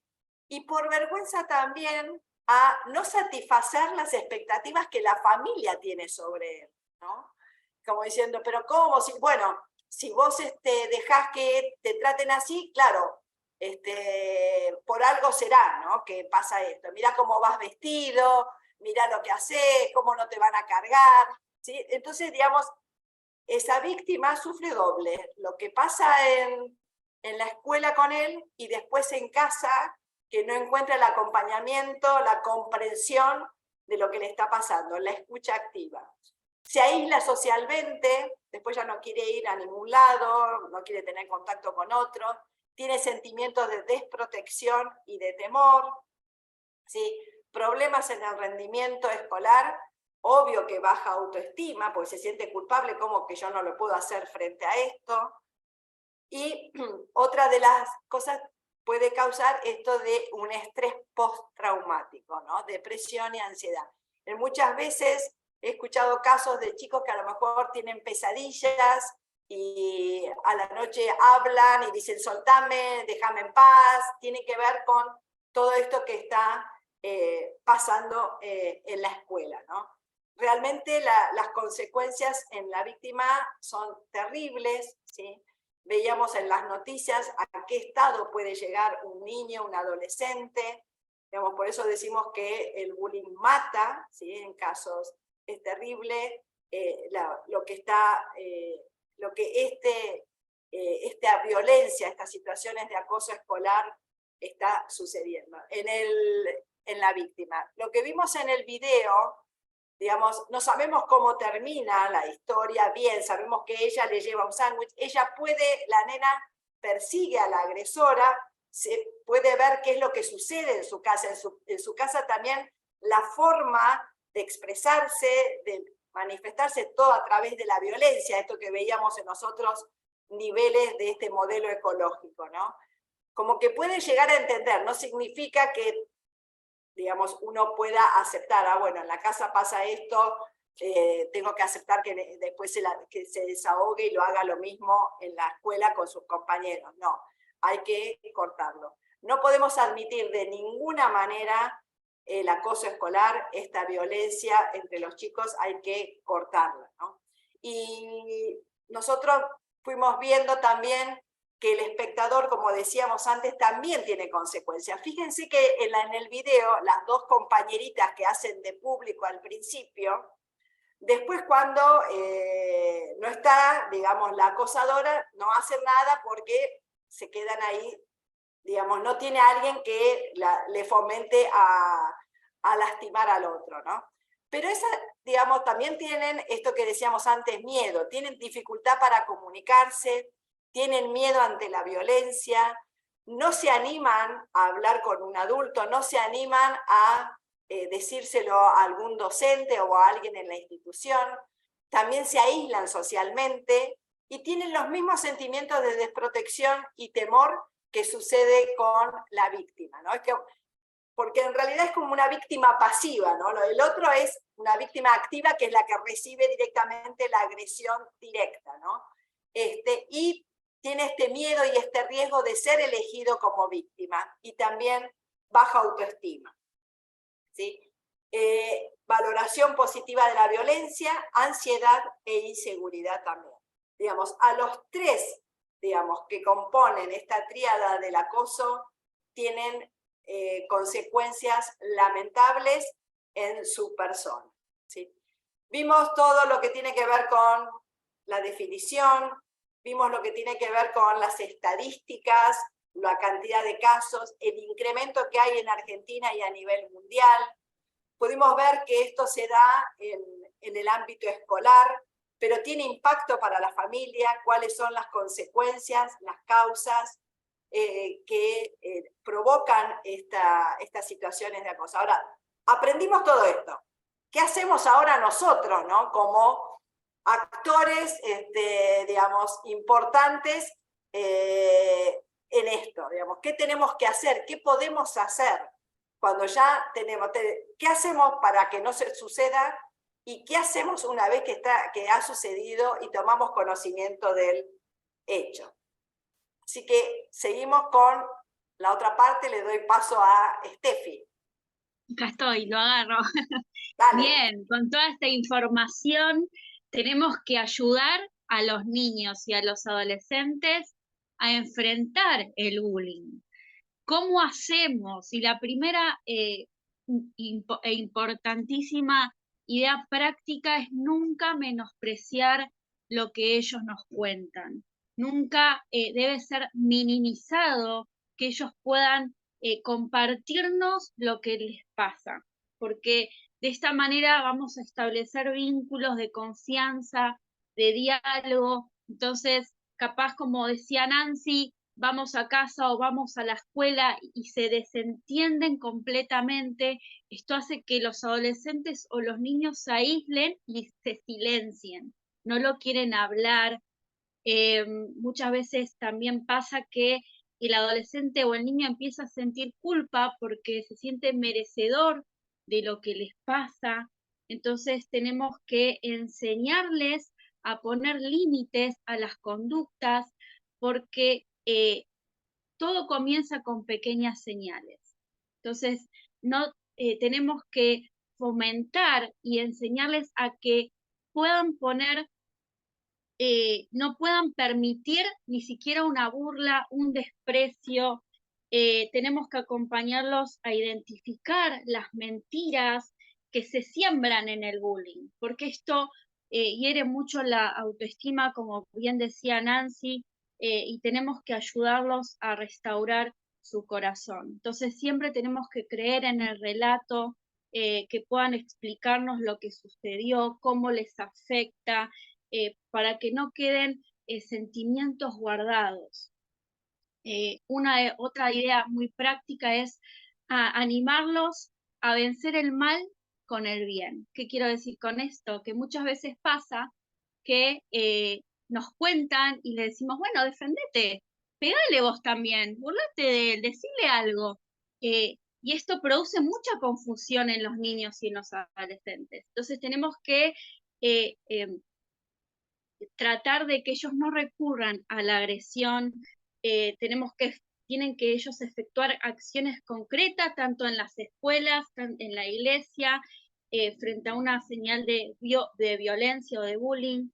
y por vergüenza también a no satisfacer las expectativas que la familia tiene sobre él, ¿no? Como diciendo, pero ¿cómo? Bueno, si vos dejás que te traten así, claro, por algo será, ¿no? Que pasa esto. Mirá cómo vas vestido, mirá lo que haces, cómo no te van a cargar, ¿sí? Entonces, digamos, esa víctima sufre doble. Lo que pasa en la escuela con él y después en casa, que no encuentra el acompañamiento, la comprensión de lo que le está pasando, la escucha activa. Se aísla socialmente, después ya no quiere ir a ningún lado, no quiere tener contacto con otros, tiene sentimientos de desprotección y de temor, ¿sí? Problemas en el rendimiento escolar, obvio que baja autoestima, porque se siente culpable, como que yo no lo puedo hacer frente a esto. Y otra de las cosas puede causar esto de un estrés postraumático, ¿no? Depresión y ansiedad. Muchas veces he escuchado casos de chicos que a lo mejor tienen pesadillas y a la noche hablan y dicen soltame, déjame en paz. Tiene que ver con todo esto que está pasando en la escuela, ¿no? Realmente las consecuencias en la víctima son terribles, ¿sí? Veíamos en las noticias a qué estado puede llegar un niño, un adolescente. Digamos, por eso decimos que el bullying mata, ¿sí? En casos es terrible lo que esta violencia, estas situaciones de acoso escolar está sucediendo en la víctima. Lo que vimos en el video, digamos, no sabemos cómo termina la historia bien, sabemos que ella le lleva un sándwich, la nena persigue a la agresora, se puede ver qué es lo que sucede en su casa. En su casa también la forma de expresarse, de manifestarse, todo a través de la violencia, esto que veíamos en los otros niveles de este modelo ecológico, ¿no? Como que puede llegar a entender, no significa que, digamos, uno pueda aceptar, bueno, en la casa pasa esto, tengo que aceptar que después que se desahogue y lo haga lo mismo en la escuela con sus compañeros. No, hay que cortarlo. No podemos admitir de ninguna manera el acoso escolar, esta violencia entre los chicos, hay que cortarla, ¿no? Y nosotros fuimos viendo también que el espectador, como decíamos antes, también tiene consecuencias. Fíjense que en el video, las dos compañeritas que hacen de público al principio, después cuando no está, digamos, la acosadora, no hacen nada porque se quedan ahí, digamos, no tiene a alguien que le fomente a lastimar al otro, ¿no? Pero digamos, también tienen esto que decíamos antes, miedo, tienen dificultad para comunicarse, tienen miedo ante la violencia, no se animan a hablar con un adulto, no se animan a decírselo a algún docente o a alguien en la institución, también se aíslan socialmente y tienen los mismos sentimientos de desprotección y temor que sucede con la víctima, ¿no? Porque en realidad es como una víctima pasiva, ¿no? El otro es una víctima activa, que es la que recibe directamente la agresión directa, ¿no? Y tiene este miedo y este riesgo de ser elegido como víctima, y también baja autoestima, ¿sí? Valoración positiva de la violencia, ansiedad e inseguridad también. Digamos, a los tres, digamos, que componen esta tríada del acoso, tienen consecuencias lamentables en su persona, ¿sí? Vimos todo lo que tiene que ver con la definición, vimos lo que tiene que ver con las estadísticas, la cantidad de casos, el incremento que hay en Argentina y a nivel mundial. Pudimos ver que esto se da en el ámbito escolar, pero tiene impacto para la familia, cuáles son las consecuencias, las causas que provocan estas situaciones de acoso. Ahora, aprendimos todo esto. ¿Qué hacemos ahora nosotros, ¿no? Como actores, digamos, importantes en esto, digamos? ¿Qué tenemos que hacer? ¿Qué podemos hacer cuando ya tenemos? ¿Qué hacemos para que no se suceda? ¿Y qué hacemos una vez que ha sucedido y tomamos conocimiento del hecho? Así que seguimos con la otra parte le doy paso a Steffi. Acá estoy, lo agarro. Dale. Bien, con toda esta información tenemos que ayudar a los niños y a los adolescentes a enfrentar el bullying. ¿Cómo hacemos? Y la primera e importantísima idea práctica es nunca menospreciar lo que ellos nos cuentan. Nunca debe ser minimizado que ellos puedan compartirnos lo que les pasa, porque de esta manera vamos a establecer vínculos de confianza, de diálogo. Entonces, capaz, como decía Nancy, vamos a casa o vamos a la escuela y se desentienden completamente. Esto hace que los adolescentes o los niños se aíslen y se silencien, no lo quieren hablar. Muchas veces también pasa que el adolescente o el niño empieza a sentir culpa porque se siente merecedor de lo que les pasa. Entonces tenemos que enseñarles a poner límites a las conductas, porque todo comienza con pequeñas señales. Entonces, no tenemos que fomentar y enseñarles a que puedan poner, no puedan permitir ni siquiera una burla, un desprecio. Tenemos que acompañarlos a identificar las mentiras que se siembran en el bullying, porque esto hiere mucho la autoestima, como bien decía Nancy, y tenemos que ayudarlos a restaurar su corazón. Entonces siempre tenemos que creer en el relato, que puedan explicarnos lo que sucedió, cómo les afecta, para que no queden sentimientos guardados. Otra idea muy práctica es animarlos a vencer el mal con el bien. ¿Qué quiero decir con esto? Que muchas veces pasa que nos cuentan y le decimos, bueno, defendete, pegale vos también, burlate de él, decile algo. Y esto produce mucha confusión en los niños y en los adolescentes. Entonces tenemos que tratar de que ellos no recurran a la agresión. Tienen que ellos efectuar acciones concretas, tanto en las escuelas, en la iglesia, frente a una señal de violencia o de bullying,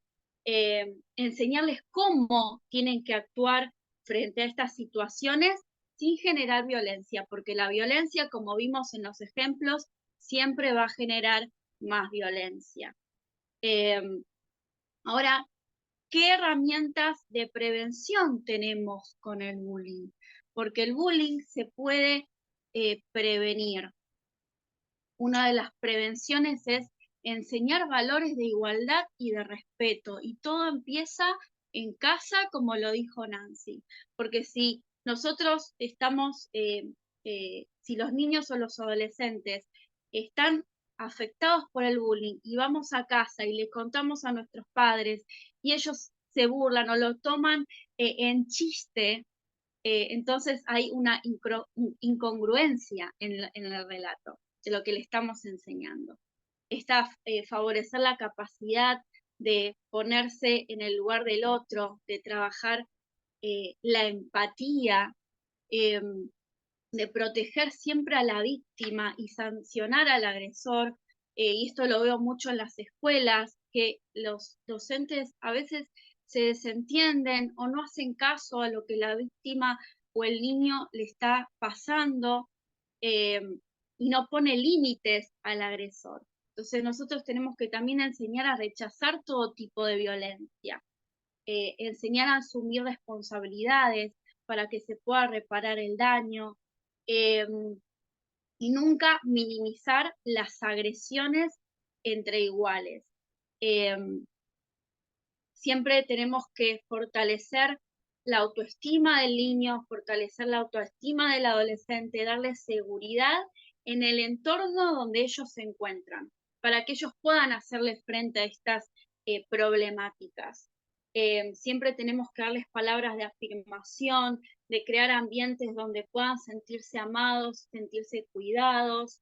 enseñarles cómo tienen que actuar frente a estas situaciones sin generar violencia, porque la violencia, como vimos en los ejemplos, siempre va a generar más violencia. Ahora, ¿qué herramientas de prevención tenemos con el bullying? Porque el bullying se puede prevenir. Una de las prevenciones es enseñar valores de igualdad y de respeto, y todo empieza en casa, como lo dijo Nancy, porque si nosotros estamos, si los niños o los adolescentes están afectados por el bullying y vamos a casa y les contamos a nuestros padres y ellos se burlan o lo toman en chiste, entonces hay una incongruencia en el relato de lo que le estamos enseñando. Está favorecer la capacidad de ponerse en el lugar del otro, de trabajar la empatía, de proteger siempre a la víctima y sancionar al agresor. Y esto lo veo mucho en las escuelas, que los docentes a veces se desentienden o no hacen caso a lo que la víctima o el niño le está pasando, y no pone límites al agresor. Entonces nosotros tenemos que también enseñar a rechazar todo tipo de violencia, enseñar a asumir responsabilidades para que se pueda reparar el daño, y nunca minimizar las agresiones entre iguales. Siempre tenemos que fortalecer la autoestima del niño, fortalecer la autoestima del adolescente, darles seguridad en el entorno donde ellos se encuentran, para que ellos puedan hacerle frente a estas problemáticas. Siempre tenemos que darles palabras de afirmación, de crear ambientes donde puedan sentirse amados, sentirse cuidados,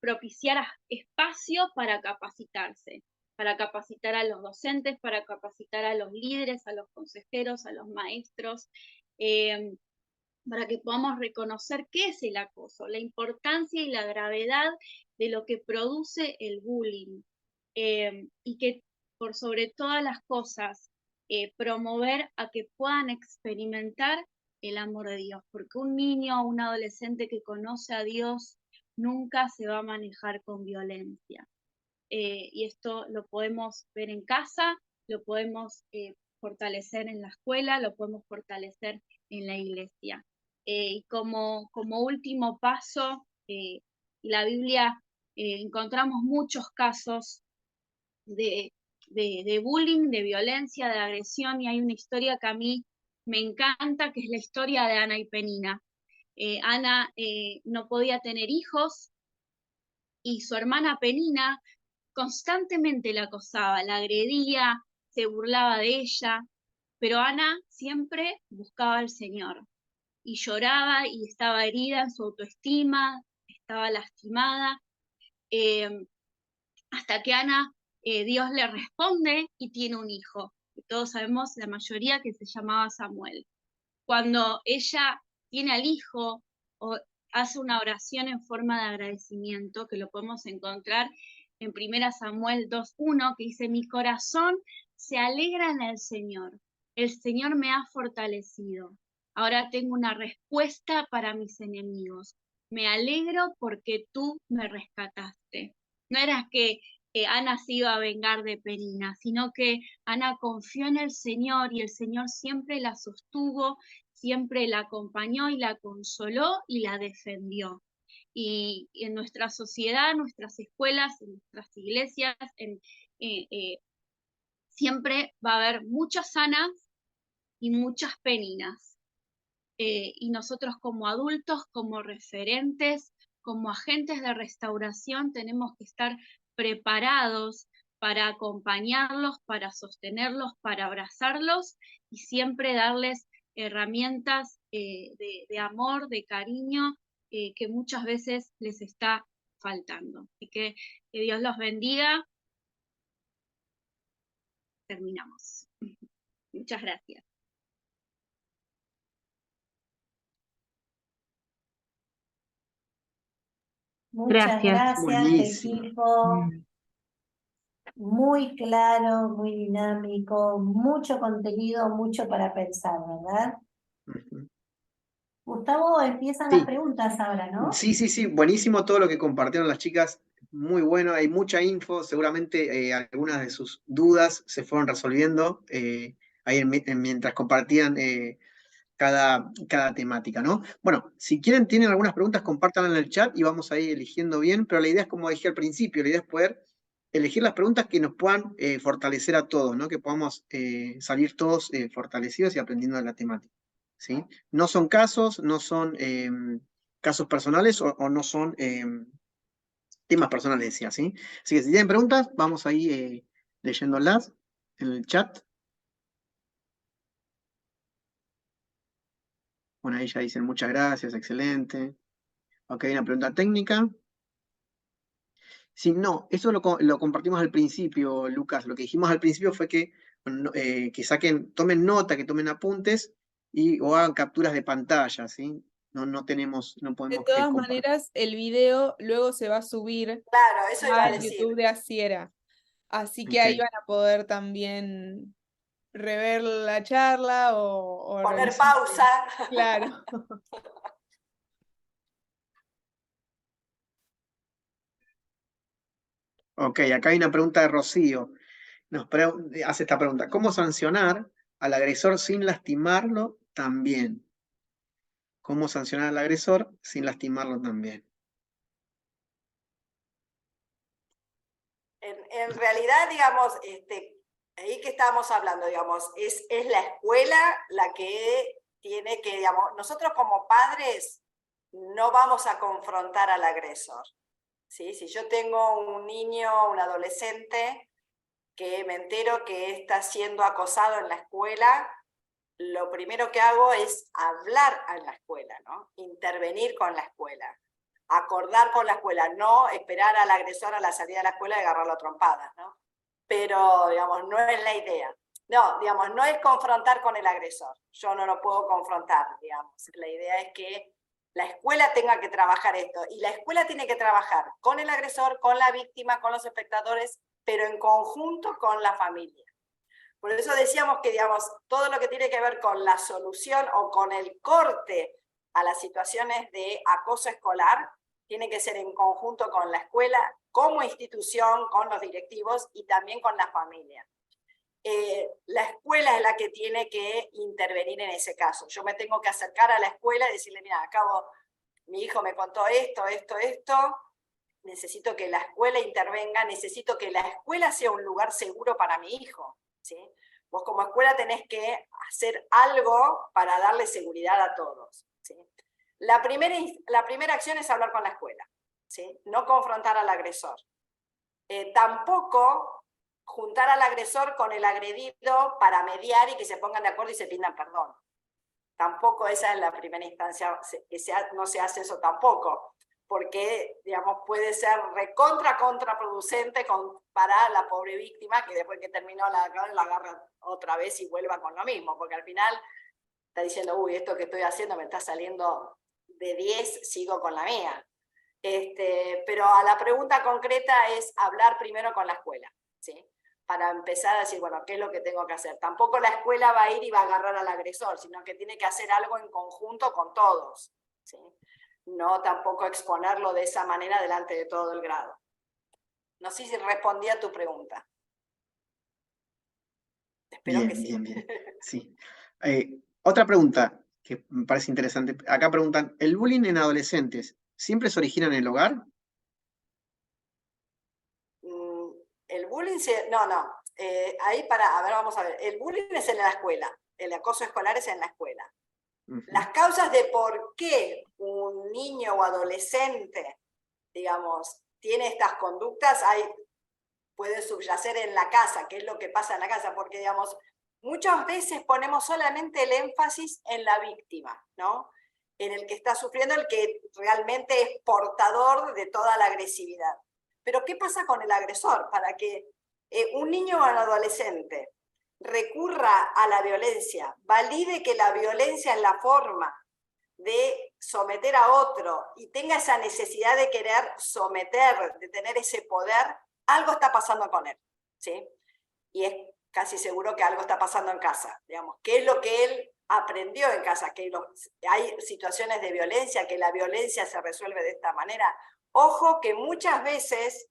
propiciar espacios para capacitar a los docentes, para capacitar a los líderes, a los consejeros, a los maestros, para que podamos reconocer qué es el acoso, la importancia y la gravedad de lo que produce el bullying, y que por sobre todas las cosas promover a que puedan experimentar el amor de Dios, porque un niño o un adolescente que conoce a Dios nunca se va a manejar con violencia. Y esto lo podemos ver en casa, lo podemos fortalecer en la escuela, lo podemos fortalecer en la iglesia. Y como último paso, en la Biblia encontramos muchos casos de bullying, de violencia, de agresión, y hay una historia que a mí me encanta, que es la historia de Ana y Penina. Ana no podía tener hijos y su hermana Penina constantemente la acosaba, la agredía, se burlaba de ella, pero Ana siempre buscaba al Señor y lloraba y estaba herida en su autoestima, estaba lastimada, hasta que Ana, Dios le responde y tiene un hijo, que todos sabemos, la mayoría, que se llamaba Samuel. Cuando ella tiene al hijo, hace una oración en forma de agradecimiento, que lo podemos encontrar en 1 Samuel 2:1, que dice: mi corazón se alegra en el Señor me ha fortalecido. Ahora tengo una respuesta para mis enemigos. Me alegro porque tú me rescataste. No era que Ana se iba a vengar de Penina, sino que Ana confió en el Señor y el Señor siempre la sostuvo, siempre la acompañó y la consoló y la defendió. Y en nuestra sociedad, en nuestras escuelas, en nuestras iglesias, siempre va a haber muchas Anas y muchas Peninas. Y nosotros como adultos, como referentes, como agentes de restauración, tenemos que estar preparados para acompañarlos, para sostenerlos, para abrazarlos y siempre darles herramientas de amor, de cariño, que muchas veces les está faltando. Así que Dios los bendiga. Terminamos. Muchas gracias. Muchas gracias, Buenísimo. equipo. Muy claro, muy dinámico, mucho contenido, mucho para pensar, ¿verdad? Ujú. Gustavo, empiezan las Sí, preguntas ahora, ¿no? sí, buenísimo todo lo que compartieron las chicas, muy bueno, hay mucha info, seguramente algunas de sus dudas se fueron resolviendo ahí mientras compartían cada temática, ¿no? Bueno, si quieren, tienen algunas preguntas, compártanlas en el chat y vamos a ir eligiendo bien, pero la idea es, como dije al principio, la idea es poder elegir las preguntas que nos puedan fortalecer a todos, ¿no? Que podamos salir todos fortalecidos y aprendiendo de la temática, ¿sí? No son casos, no son casos personales o no son temas personales, decía, ¿sí? Así que si tienen preguntas, vamos a ir leyéndolas en el chat. Bueno, ahí ya dicen muchas gracias, excelente. Ok, una pregunta técnica. Sí, no, eso lo compartimos al principio, Lucas. Lo que dijimos al principio fue que tomen nota, que tomen apuntes o hagan capturas de pantalla, ¿sí? No De podemos todas compartir. maneras, el video luego se va a subir Claro, eso iba a a decir. YouTube de Asiera. Así que ahí Ok. van a poder también rever la charla o Poner revisar. pausa. Claro. Ok, acá hay una pregunta de Rocío. Hace esta pregunta. ¿Cómo sancionar al agresor sin lastimarlo también? ¿Cómo sancionar al agresor sin lastimarlo también? En realidad, digamos, ahí que estábamos hablando, digamos, es la escuela la que tiene que, digamos, nosotros como padres no vamos a confrontar al agresor, ¿sí? Si yo tengo un niño, un adolescente, que me entero que está siendo acosado en la escuela, lo primero que hago es hablar en la escuela, ¿no? Intervenir con la escuela. Acordar con la escuela, no esperar al agresor a la salida de la escuela y agarrarlo a trompadas, ¿no? Pero, digamos, no es la idea. No, digamos, no es confrontar con el agresor. Yo no lo puedo confrontar, digamos. La idea es que la escuela tenga que trabajar esto. Y la escuela tiene que trabajar con el agresor, con la víctima, con los espectadores, pero en conjunto con la familia. Por eso decíamos que, digamos, todo lo que tiene que ver con la solución o con el corte a las situaciones de acoso escolar, tiene que ser en conjunto con la escuela, como institución, con los directivos y también con la familia. La escuela es la que tiene que intervenir en ese caso. Yo me tengo que acercar a la escuela y decirle, mira, acabo, mi hijo me contó esto, necesito que la escuela intervenga, necesito que la escuela sea un lugar seguro para mi hijo, ¿sí? Vos como escuela tenés que hacer algo para darle seguridad a todos, ¿sí? La primera acción es hablar con la escuela, ¿sí? No confrontar al agresor. Tampoco juntar al agresor con el agredido para mediar y que se pongan de acuerdo y se pidan perdón. Tampoco esa es la primera instancia, no se hace eso tampoco, porque, digamos, puede ser contraproducente para la pobre víctima que después que terminó la agarra otra vez y vuelva con lo mismo, porque al final está diciendo, uy, esto que estoy haciendo me está saliendo de 10, sigo con la mía. Pero a la pregunta concreta es hablar primero con la escuela, ¿sí? Para empezar a decir, bueno, ¿qué es lo que tengo que hacer? Tampoco la escuela va a ir y va a agarrar al agresor, sino que tiene que hacer algo en conjunto con todos, ¿sí? No tampoco exponerlo de esa manera delante de todo el grado. No sé si respondí a tu pregunta. Espero que sí. Bien. Sí. Otra pregunta que me parece interesante. Acá preguntan, ¿el bullying en adolescentes siempre se origina en el hogar? El bullying no. A ver, vamos a ver. El bullying es en la escuela. El acoso escolar es en la escuela. Las causas de por qué un niño o adolescente, digamos, tiene estas conductas, puede subyacer en la casa, qué es lo que pasa en la casa, porque, digamos, muchas veces ponemos solamente el énfasis en la víctima, ¿no? En el que está sufriendo, el que realmente es portador de toda la agresividad. Pero ¿qué pasa con el agresor? Para que un niño o un adolescente recurra a la violencia, valide que la violencia es la forma de someter a otro y tenga esa necesidad de querer someter, de tener ese poder, algo está pasando con él, ¿sí? Y es casi seguro que algo está pasando en casa, digamos. ¿Qué es lo que él aprendió en casa? Que hay situaciones de violencia, que la violencia se resuelve de esta manera. Ojo que muchas veces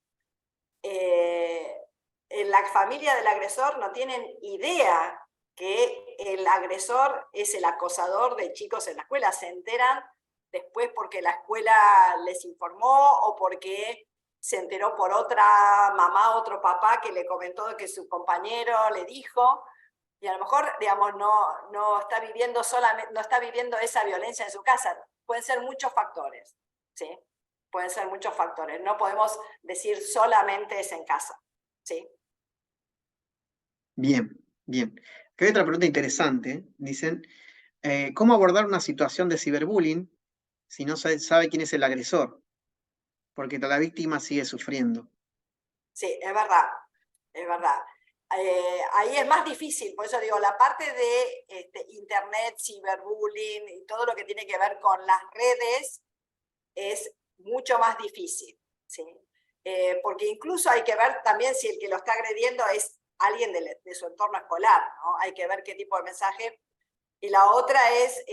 en la familia del agresor no tienen idea que el agresor es el acosador de chicos en la escuela. Se enteran después porque la escuela les informó o porque se enteró por otra mamá, otro papá que le comentó que su compañero le dijo, y a lo mejor, digamos, no está viviendo esa violencia en su casa. Pueden ser muchos factores, ¿sí? Pueden ser muchos factores. No podemos decir solamente es en casa, ¿sí? Bien. Acá hay otra pregunta interesante. Dicen, ¿cómo abordar una situación de ciberbullying si no se sabe quién es el agresor? Porque la víctima sigue sufriendo. Sí, es verdad. Ahí es más difícil, por eso digo, la parte de internet, ciberbullying y todo lo que tiene que ver con las redes es mucho más difícil, ¿sí? Porque incluso hay que ver también si el que lo está agrediendo es alguien de su entorno escolar, ¿no? Hay que ver qué tipo de mensaje. Y la otra es,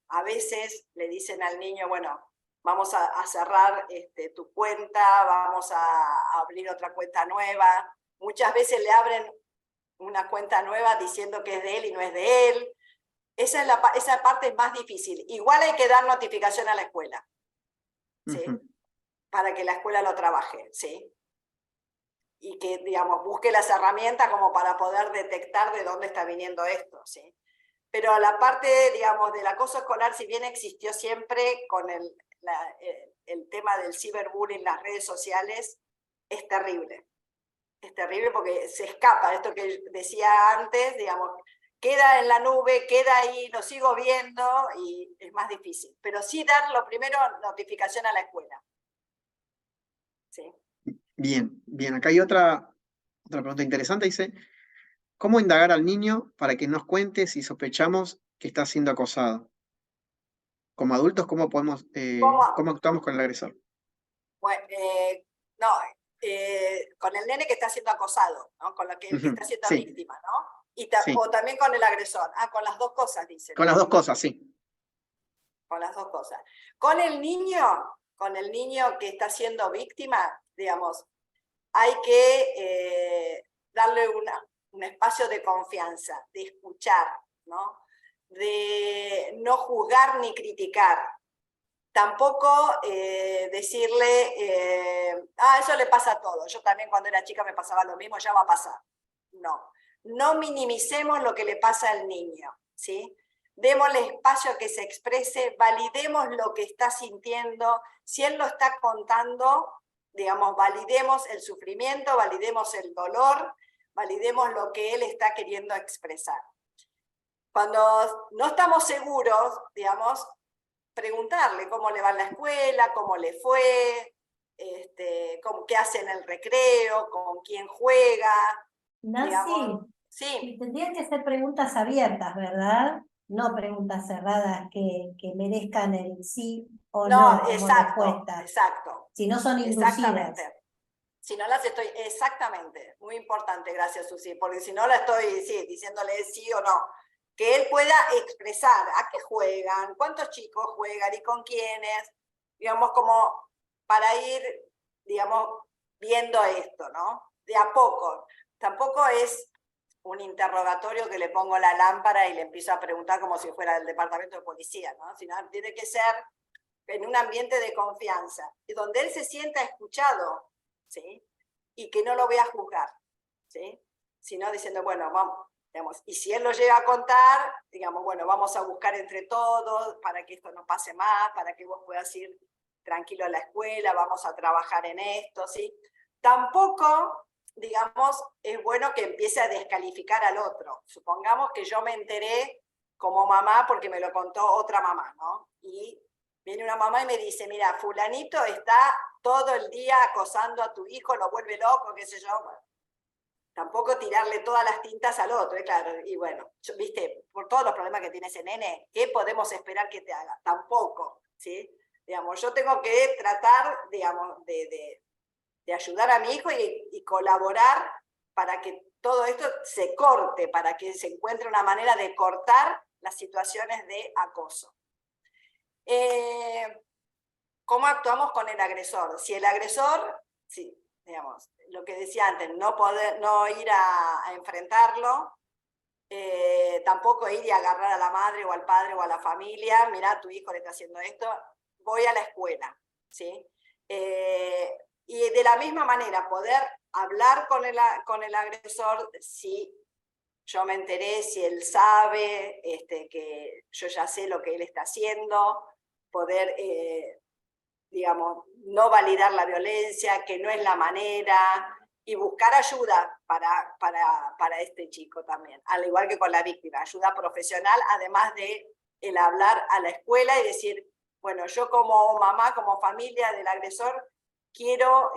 a veces le dicen al niño, bueno, vamos a cerrar tu cuenta, vamos a abrir otra cuenta nueva. Muchas veces le abren una cuenta nueva diciendo que es de él y no es de él. Esa parte es más difícil. Igual hay que dar notificación a la escuela, ¿sí? Para que la escuela lo trabaje, ¿sí? Y que, digamos, busque las herramientas como para poder detectar de dónde está viniendo esto, ¿sí? Pero la parte, digamos, del acoso escolar, si bien existió siempre con el tema del ciberbullying, las redes sociales, es terrible. Es terrible porque se escapa, esto que decía antes, digamos, queda en la nube, queda ahí, lo sigo viendo y es más difícil. Pero sí dar lo primero, notificación a la escuela. ¿Sí? Bien. Acá hay otra pregunta interesante. Dice, ¿Cómo indagar al niño para que nos cuente si sospechamos que está siendo acosado? Como adultos, ¿cómo cómo actuamos con el agresor? Bueno, no, con el nene que está siendo acosado, ¿no? Con lo que el que está siendo Sí, víctima, ¿no? sí. O también con el agresor. Con las dos cosas, dice. Con las dos cosas, sí. Con las dos cosas. Con el niño que está siendo víctima, digamos, hay que darle un espacio de confianza, de escuchar, ¿no? De no juzgar ni criticar. Tampoco decirle, eso le pasa a todos. Yo también cuando era chica me pasaba lo mismo, ya va a pasar. No minimicemos lo que le pasa al niño, ¿sí? Démosle espacio a que se exprese, validemos lo que está sintiendo. Si él lo está contando, digamos, validemos el sufrimiento, validemos el dolor, validemos lo que él está queriendo expresar. Cuando no estamos seguros, digamos, preguntarle cómo le va en la escuela, cómo le fue, qué hace en el recreo, con quién juega. Nancy, digamos. Sí. tendrían que ser preguntas abiertas, ¿verdad? No preguntas cerradas que merezcan el sí o no como respuesta. Exacto. Si no son inducidas. Exactamente. Si no las estoy, exactamente, muy importante, gracias Susi, porque si no la estoy diciéndole sí o no. Que él pueda expresar a qué juegan, cuántos chicos juegan y con quiénes, digamos, como para ir, digamos, viendo esto, ¿no? De a poco. Tampoco es un interrogatorio que le pongo la lámpara y le empiezo a preguntar como si fuera del departamento de policía, ¿no? Sino tiene que ser en un ambiente de confianza, y donde él se sienta escuchado, ¿sí? Y que no lo vea juzgar, ¿sí? Sino diciendo, bueno, vamos. Digamos, y si él lo llega a contar, digamos, bueno, vamos a buscar entre todos para que esto no pase más, para que vos puedas ir tranquilo a la escuela, vamos a trabajar en esto, ¿sí? Tampoco, digamos, es bueno que empiece a descalificar al otro. Supongamos que yo me enteré como mamá porque me lo contó otra mamá, ¿no? Y viene una mamá y me dice, mira, fulanito está todo el día acosando a tu hijo, lo vuelve loco, qué sé yo. Bueno, tampoco tirarle todas las tintas al otro, claro. Y bueno, viste, por todos los problemas que tiene ese nene, ¿qué podemos esperar que te haga? Tampoco, ¿sí? Digamos, yo tengo que tratar, digamos, de ayudar a mi hijo y colaborar para que todo esto se corte, para que se encuentre una manera de cortar las situaciones de acoso. ¿Cómo actuamos con el agresor? Si el agresor, sí, digamos, lo que decía antes, no ir a enfrentarlo, tampoco ir y agarrar a la madre o al padre o a la familia, mirá, tu hijo le está haciendo esto, voy a la escuela, ¿sí? Y de la misma manera, poder hablar con el agresor si yo me enteré, si él sabe, que yo ya sé lo que él está haciendo, poder, digamos, no validar la violencia, que no es la manera, y buscar ayuda para este chico también, al igual que con la víctima, ayuda profesional, además de el hablar a la escuela y decir, bueno, yo como mamá, como familia del agresor, quiero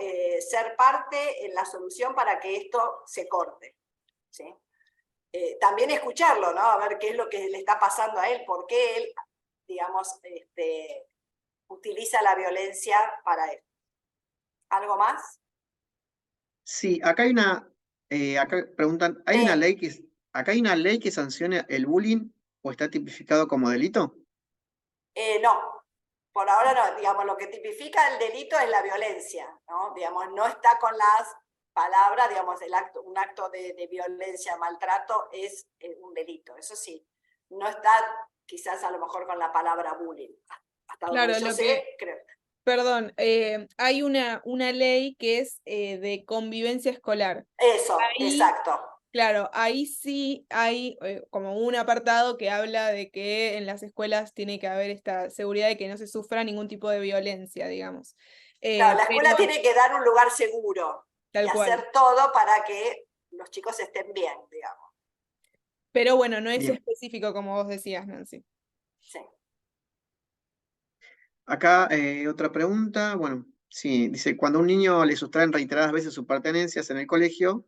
ser parte en la solución para que esto se corte, ¿sí? También escucharlo, ¿no? A ver qué es lo que le está pasando a él, por qué él, digamos, utiliza la violencia para él. ¿Algo más? Sí, acá hay acá preguntan, acá hay una ley que sancione el bullying o está tipificado como delito? No, por ahora no. Digamos, lo que tipifica el delito es la violencia, ¿no? Digamos, no está con las palabras, digamos, un acto de violencia, maltrato es un delito, eso sí. No está quizás a lo mejor con la palabra bullying. Hasta Claro, donde yo sé, creo. Perdón, hay una ley que es de convivencia escolar. Eso, exacto. Claro, ahí sí hay como un apartado que habla de que en las escuelas tiene que haber esta seguridad de que no se sufra ningún tipo de violencia, digamos. Claro, la escuela tiene que dar un lugar seguro y hacer todo para que los chicos estén bien, digamos. Pero bueno, no es específico como vos decías, Nancy. Sí. Acá otra pregunta, bueno, sí, dice, cuando a un niño le sustraen reiteradas veces sus pertenencias en el colegio,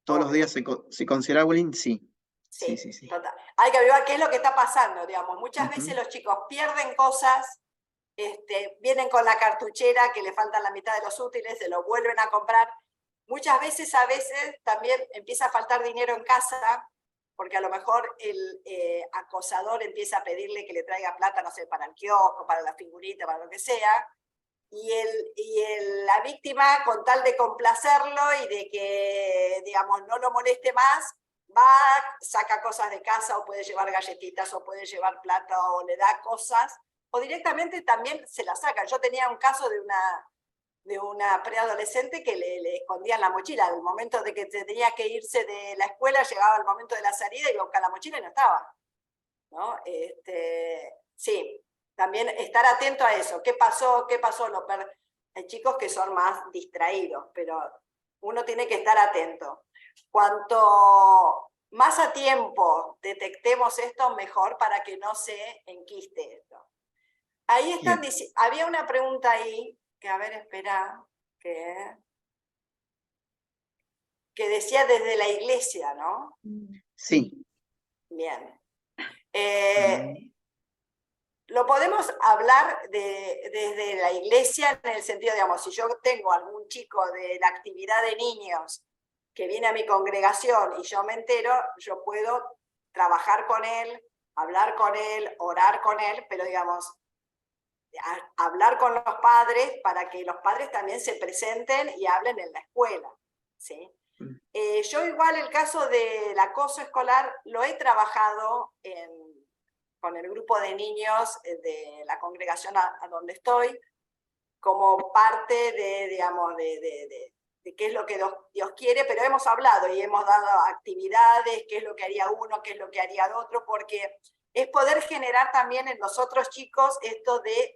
todos los días se considera bullying, sí. Sí, Sí. total. Hay que averiguar qué es lo que está pasando, digamos. Muchas veces los chicos pierden cosas, vienen con la cartuchera que le faltan la mitad de los útiles, se lo vuelven a comprar. Muchas veces, también empieza a faltar dinero en casa, porque a lo mejor el acosador empieza a pedirle que le traiga plata, no sé, para el kiosco, para la figurita, para lo que sea, y la víctima, con tal de complacerlo y de que, digamos, no lo moleste más, va, saca cosas de casa, o puede llevar galletitas, o puede llevar plata, o le da cosas, o directamente también se la saca. Yo tenía un caso de una preadolescente que le escondían la mochila. Al momento de que tenía que irse de la escuela, llegaba el momento de la salida, iba a buscar la mochila y no estaba, ¿no? Sí, también estar atento a eso. ¿Qué pasó? Hay chicos que son más distraídos, pero uno tiene que estar atento. Cuanto más a tiempo detectemos esto, mejor, para que no se enquiste esto. Ahí están, había una pregunta ahí, que a ver, espera, que decía desde la iglesia, ¿no? Sí. Bien. Lo podemos hablar desde la iglesia, en el sentido, digamos, si yo tengo algún chico de la actividad de niños que viene a mi congregación y yo me entero, yo puedo trabajar con él, hablar con él, orar con él, pero digamos, hablar con los padres para que los padres también se presenten y hablen en la escuela, ¿sí? Yo igual el caso del acoso escolar lo he trabajado con el grupo de niños de la congregación a donde estoy, como parte digamos, de qué es lo que Dios quiere, pero hemos hablado y hemos dado actividades, qué es lo que haría uno, qué es lo que haría el otro, porque es poder generar también en los otros chicos esto de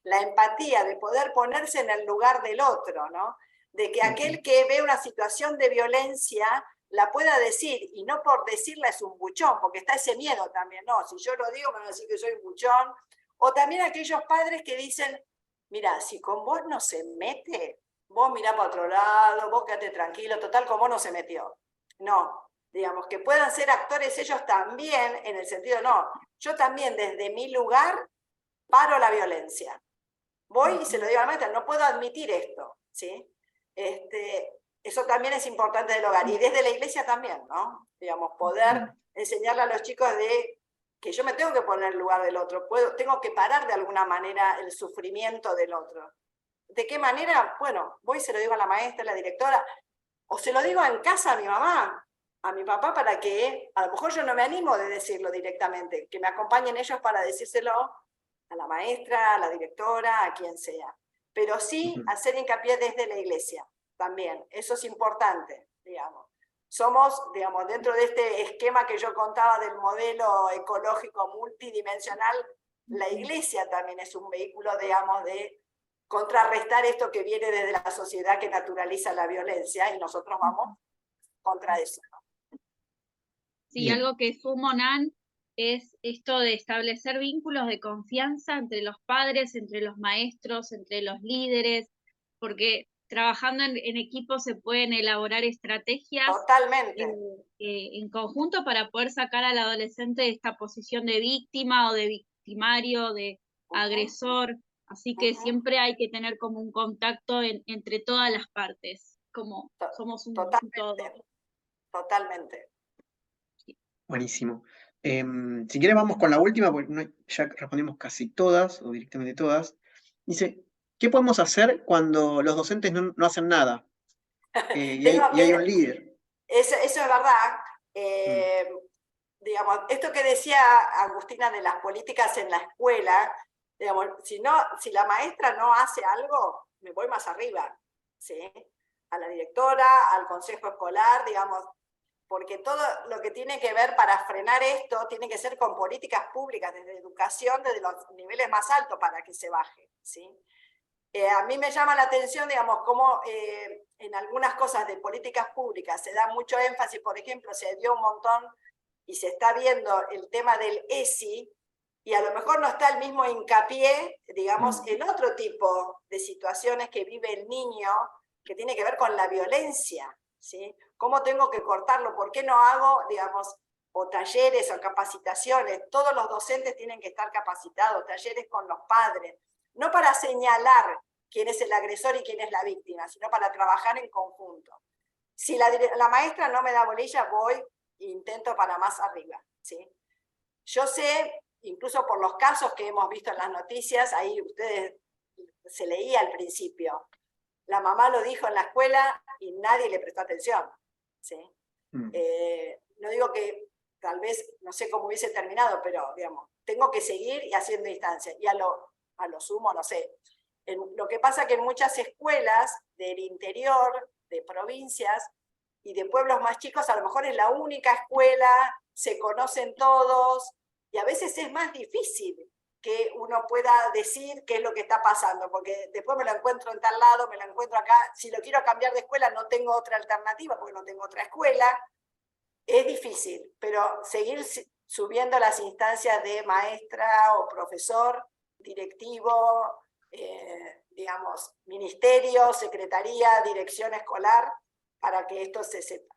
la empatía, de poder ponerse en el lugar del otro, ¿no? De que aquel que ve una situación de violencia la pueda decir, y no por decirla es un buchón, porque está ese miedo también, ¿no? Si yo lo digo me van a decir que soy un buchón. O también aquellos padres que dicen, mira, si con vos no se mete, vos mirá para otro lado, vos quédate tranquilo, total, con vos no se metió. No, digamos, que puedan ser actores ellos también, en el sentido, no, yo también desde mi lugar paro la violencia. Voy y se lo digo a la maestra, no puedo admitir esto, ¿sí? Eso también es importante del hogar, y desde la iglesia también, ¿no? Digamos, poder enseñarle a los chicos de que yo me tengo que poner en el lugar del otro, tengo que parar de alguna manera el sufrimiento del otro. ¿De qué manera? Bueno, voy y se lo digo a la maestra, a la directora, o se lo digo en casa a mi mamá, a mi papá, para que, a lo mejor yo no me animo de decirlo directamente, que me acompañen ellos para decírselo a la maestra, a la directora, a quien sea. Pero sí hacer hincapié desde la iglesia también, eso es importante, digamos. Somos, digamos, dentro de este esquema que yo contaba del modelo ecológico multidimensional, la iglesia también es un vehículo, digamos, de contrarrestar esto que viene desde la sociedad que naturaliza la violencia, y nosotros vamos contra eso. Sí, algo que sumo, Nan, es esto de establecer vínculos de confianza entre los padres, entre los maestros, entre los líderes, porque trabajando en equipo se pueden elaborar estrategias en conjunto para poder sacar al adolescente de esta posición de víctima o de victimario, de agresor. Así que siempre hay que tener como un contacto entre todas las partes, como somos un todo. Totalmente. Buenísimo. Si quieres vamos con la última, porque ya respondimos casi todas, o directamente todas. Dice, ¿qué podemos hacer cuando los docentes no hacen nada? Y hay un líder. Eso es verdad. Digamos, esto que decía Agustina de las políticas en la escuela, digamos, si la maestra no hace algo, me voy más arriba, ¿sí? A la directora, al consejo escolar, digamos, porque todo lo que tiene que ver para frenar esto tiene que ser con políticas públicas, desde educación, desde los niveles más altos, para que se baje, ¿sí? A mí me llama la atención, digamos, cómo en algunas cosas de políticas públicas se da mucho énfasis. Por ejemplo, se dio un montón y se está viendo el tema del ESI, y a lo mejor no está el mismo hincapié, digamos, en otro tipo de situaciones que vive el niño, que tiene que ver con la violencia, ¿sí? ¿Cómo tengo que cortarlo? ¿Por qué no hago, digamos, o talleres o capacitaciones? Todos los docentes tienen que estar capacitados, talleres con los padres, no para señalar quién es el agresor y quién es la víctima, sino para trabajar en conjunto. Si la maestra no me da bolilla, voy e intento para más arriba, ¿sí? Yo sé, incluso por los casos que hemos visto en las noticias, ahí ustedes se leía al principio, la mamá lo dijo en la escuela y nadie le prestó atención, ¿sí? No digo que tal vez, no sé cómo hubiese terminado, pero digamos, tengo que seguir y haciendo instancias, y a lo sumo, no sé. Lo que pasa que en muchas escuelas del interior, de provincias y de pueblos más chicos, a lo mejor es la única escuela, se conocen todos, y a veces es más difícil que uno pueda decir qué es lo que está pasando, porque después me lo encuentro en tal lado, me lo encuentro acá, si lo quiero cambiar de escuela no tengo otra alternativa, porque no tengo otra escuela, es difícil, pero seguir subiendo las instancias de maestra o profesor, directivo, digamos, ministerio, secretaría, dirección escolar, para que esto se sepa.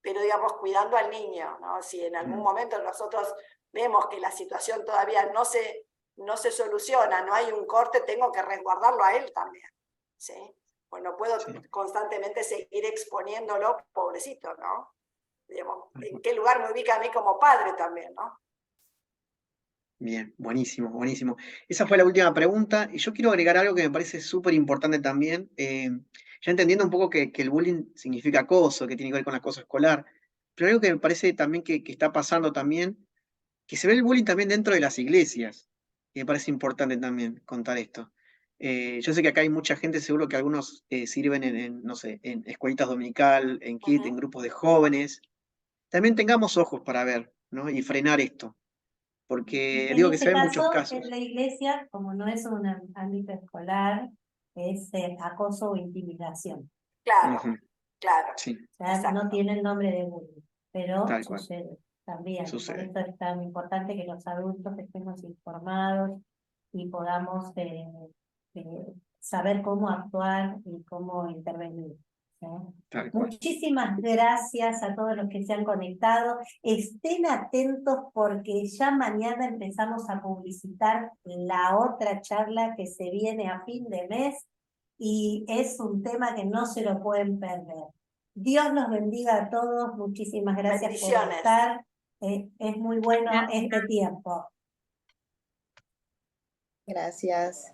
Pero, digamos, cuidando al niño, ¿no? Si en algún momento nosotros vemos que la situación todavía no se soluciona, no hay un corte, tengo que resguardarlo a él también, ¿sí? Pues no puedo constantemente seguir exponiéndolo, pobrecito, ¿no? Digamos, ¿en qué lugar me ubica a mí como padre también, ¿no? Bien, buenísimo, buenísimo. Esa fue la última pregunta y yo quiero agregar algo que me parece súper importante también, ya entendiendo un poco que el bullying significa acoso, que tiene que ver con el acoso escolar, pero algo que me parece también que está pasando también, que se ve el bullying también dentro de las iglesias, y me parece importante también contar esto. Yo sé que acá hay mucha gente, seguro que algunos sirven no sé, en escuelitas dominical, en KIT, en grupos de jóvenes. También tengamos ojos para ver, ¿no? Y frenar esto. Porque En digo que se este ven muchos caso, en casos. la iglesia, como no es un ámbito escolar, es acoso o intimidación. Claro, Ujú, claro. sí, O sea, no tiene el nombre de bullying, pero tal cual. sucede también. Por Sucede. eso es tan importante que los adultos estemos informados y podamos saber cómo actuar y cómo intervenir. ¿Sí? Tal cual. Muchísimas gracias a todos los que se han conectado. Estén atentos porque ya mañana empezamos a publicitar la otra charla que se viene a fin de mes y es un tema que no se lo pueden perder. Dios los bendiga a todos. Muchísimas gracias por Bendiciones. estar. Es muy bueno este tiempo. Gracias.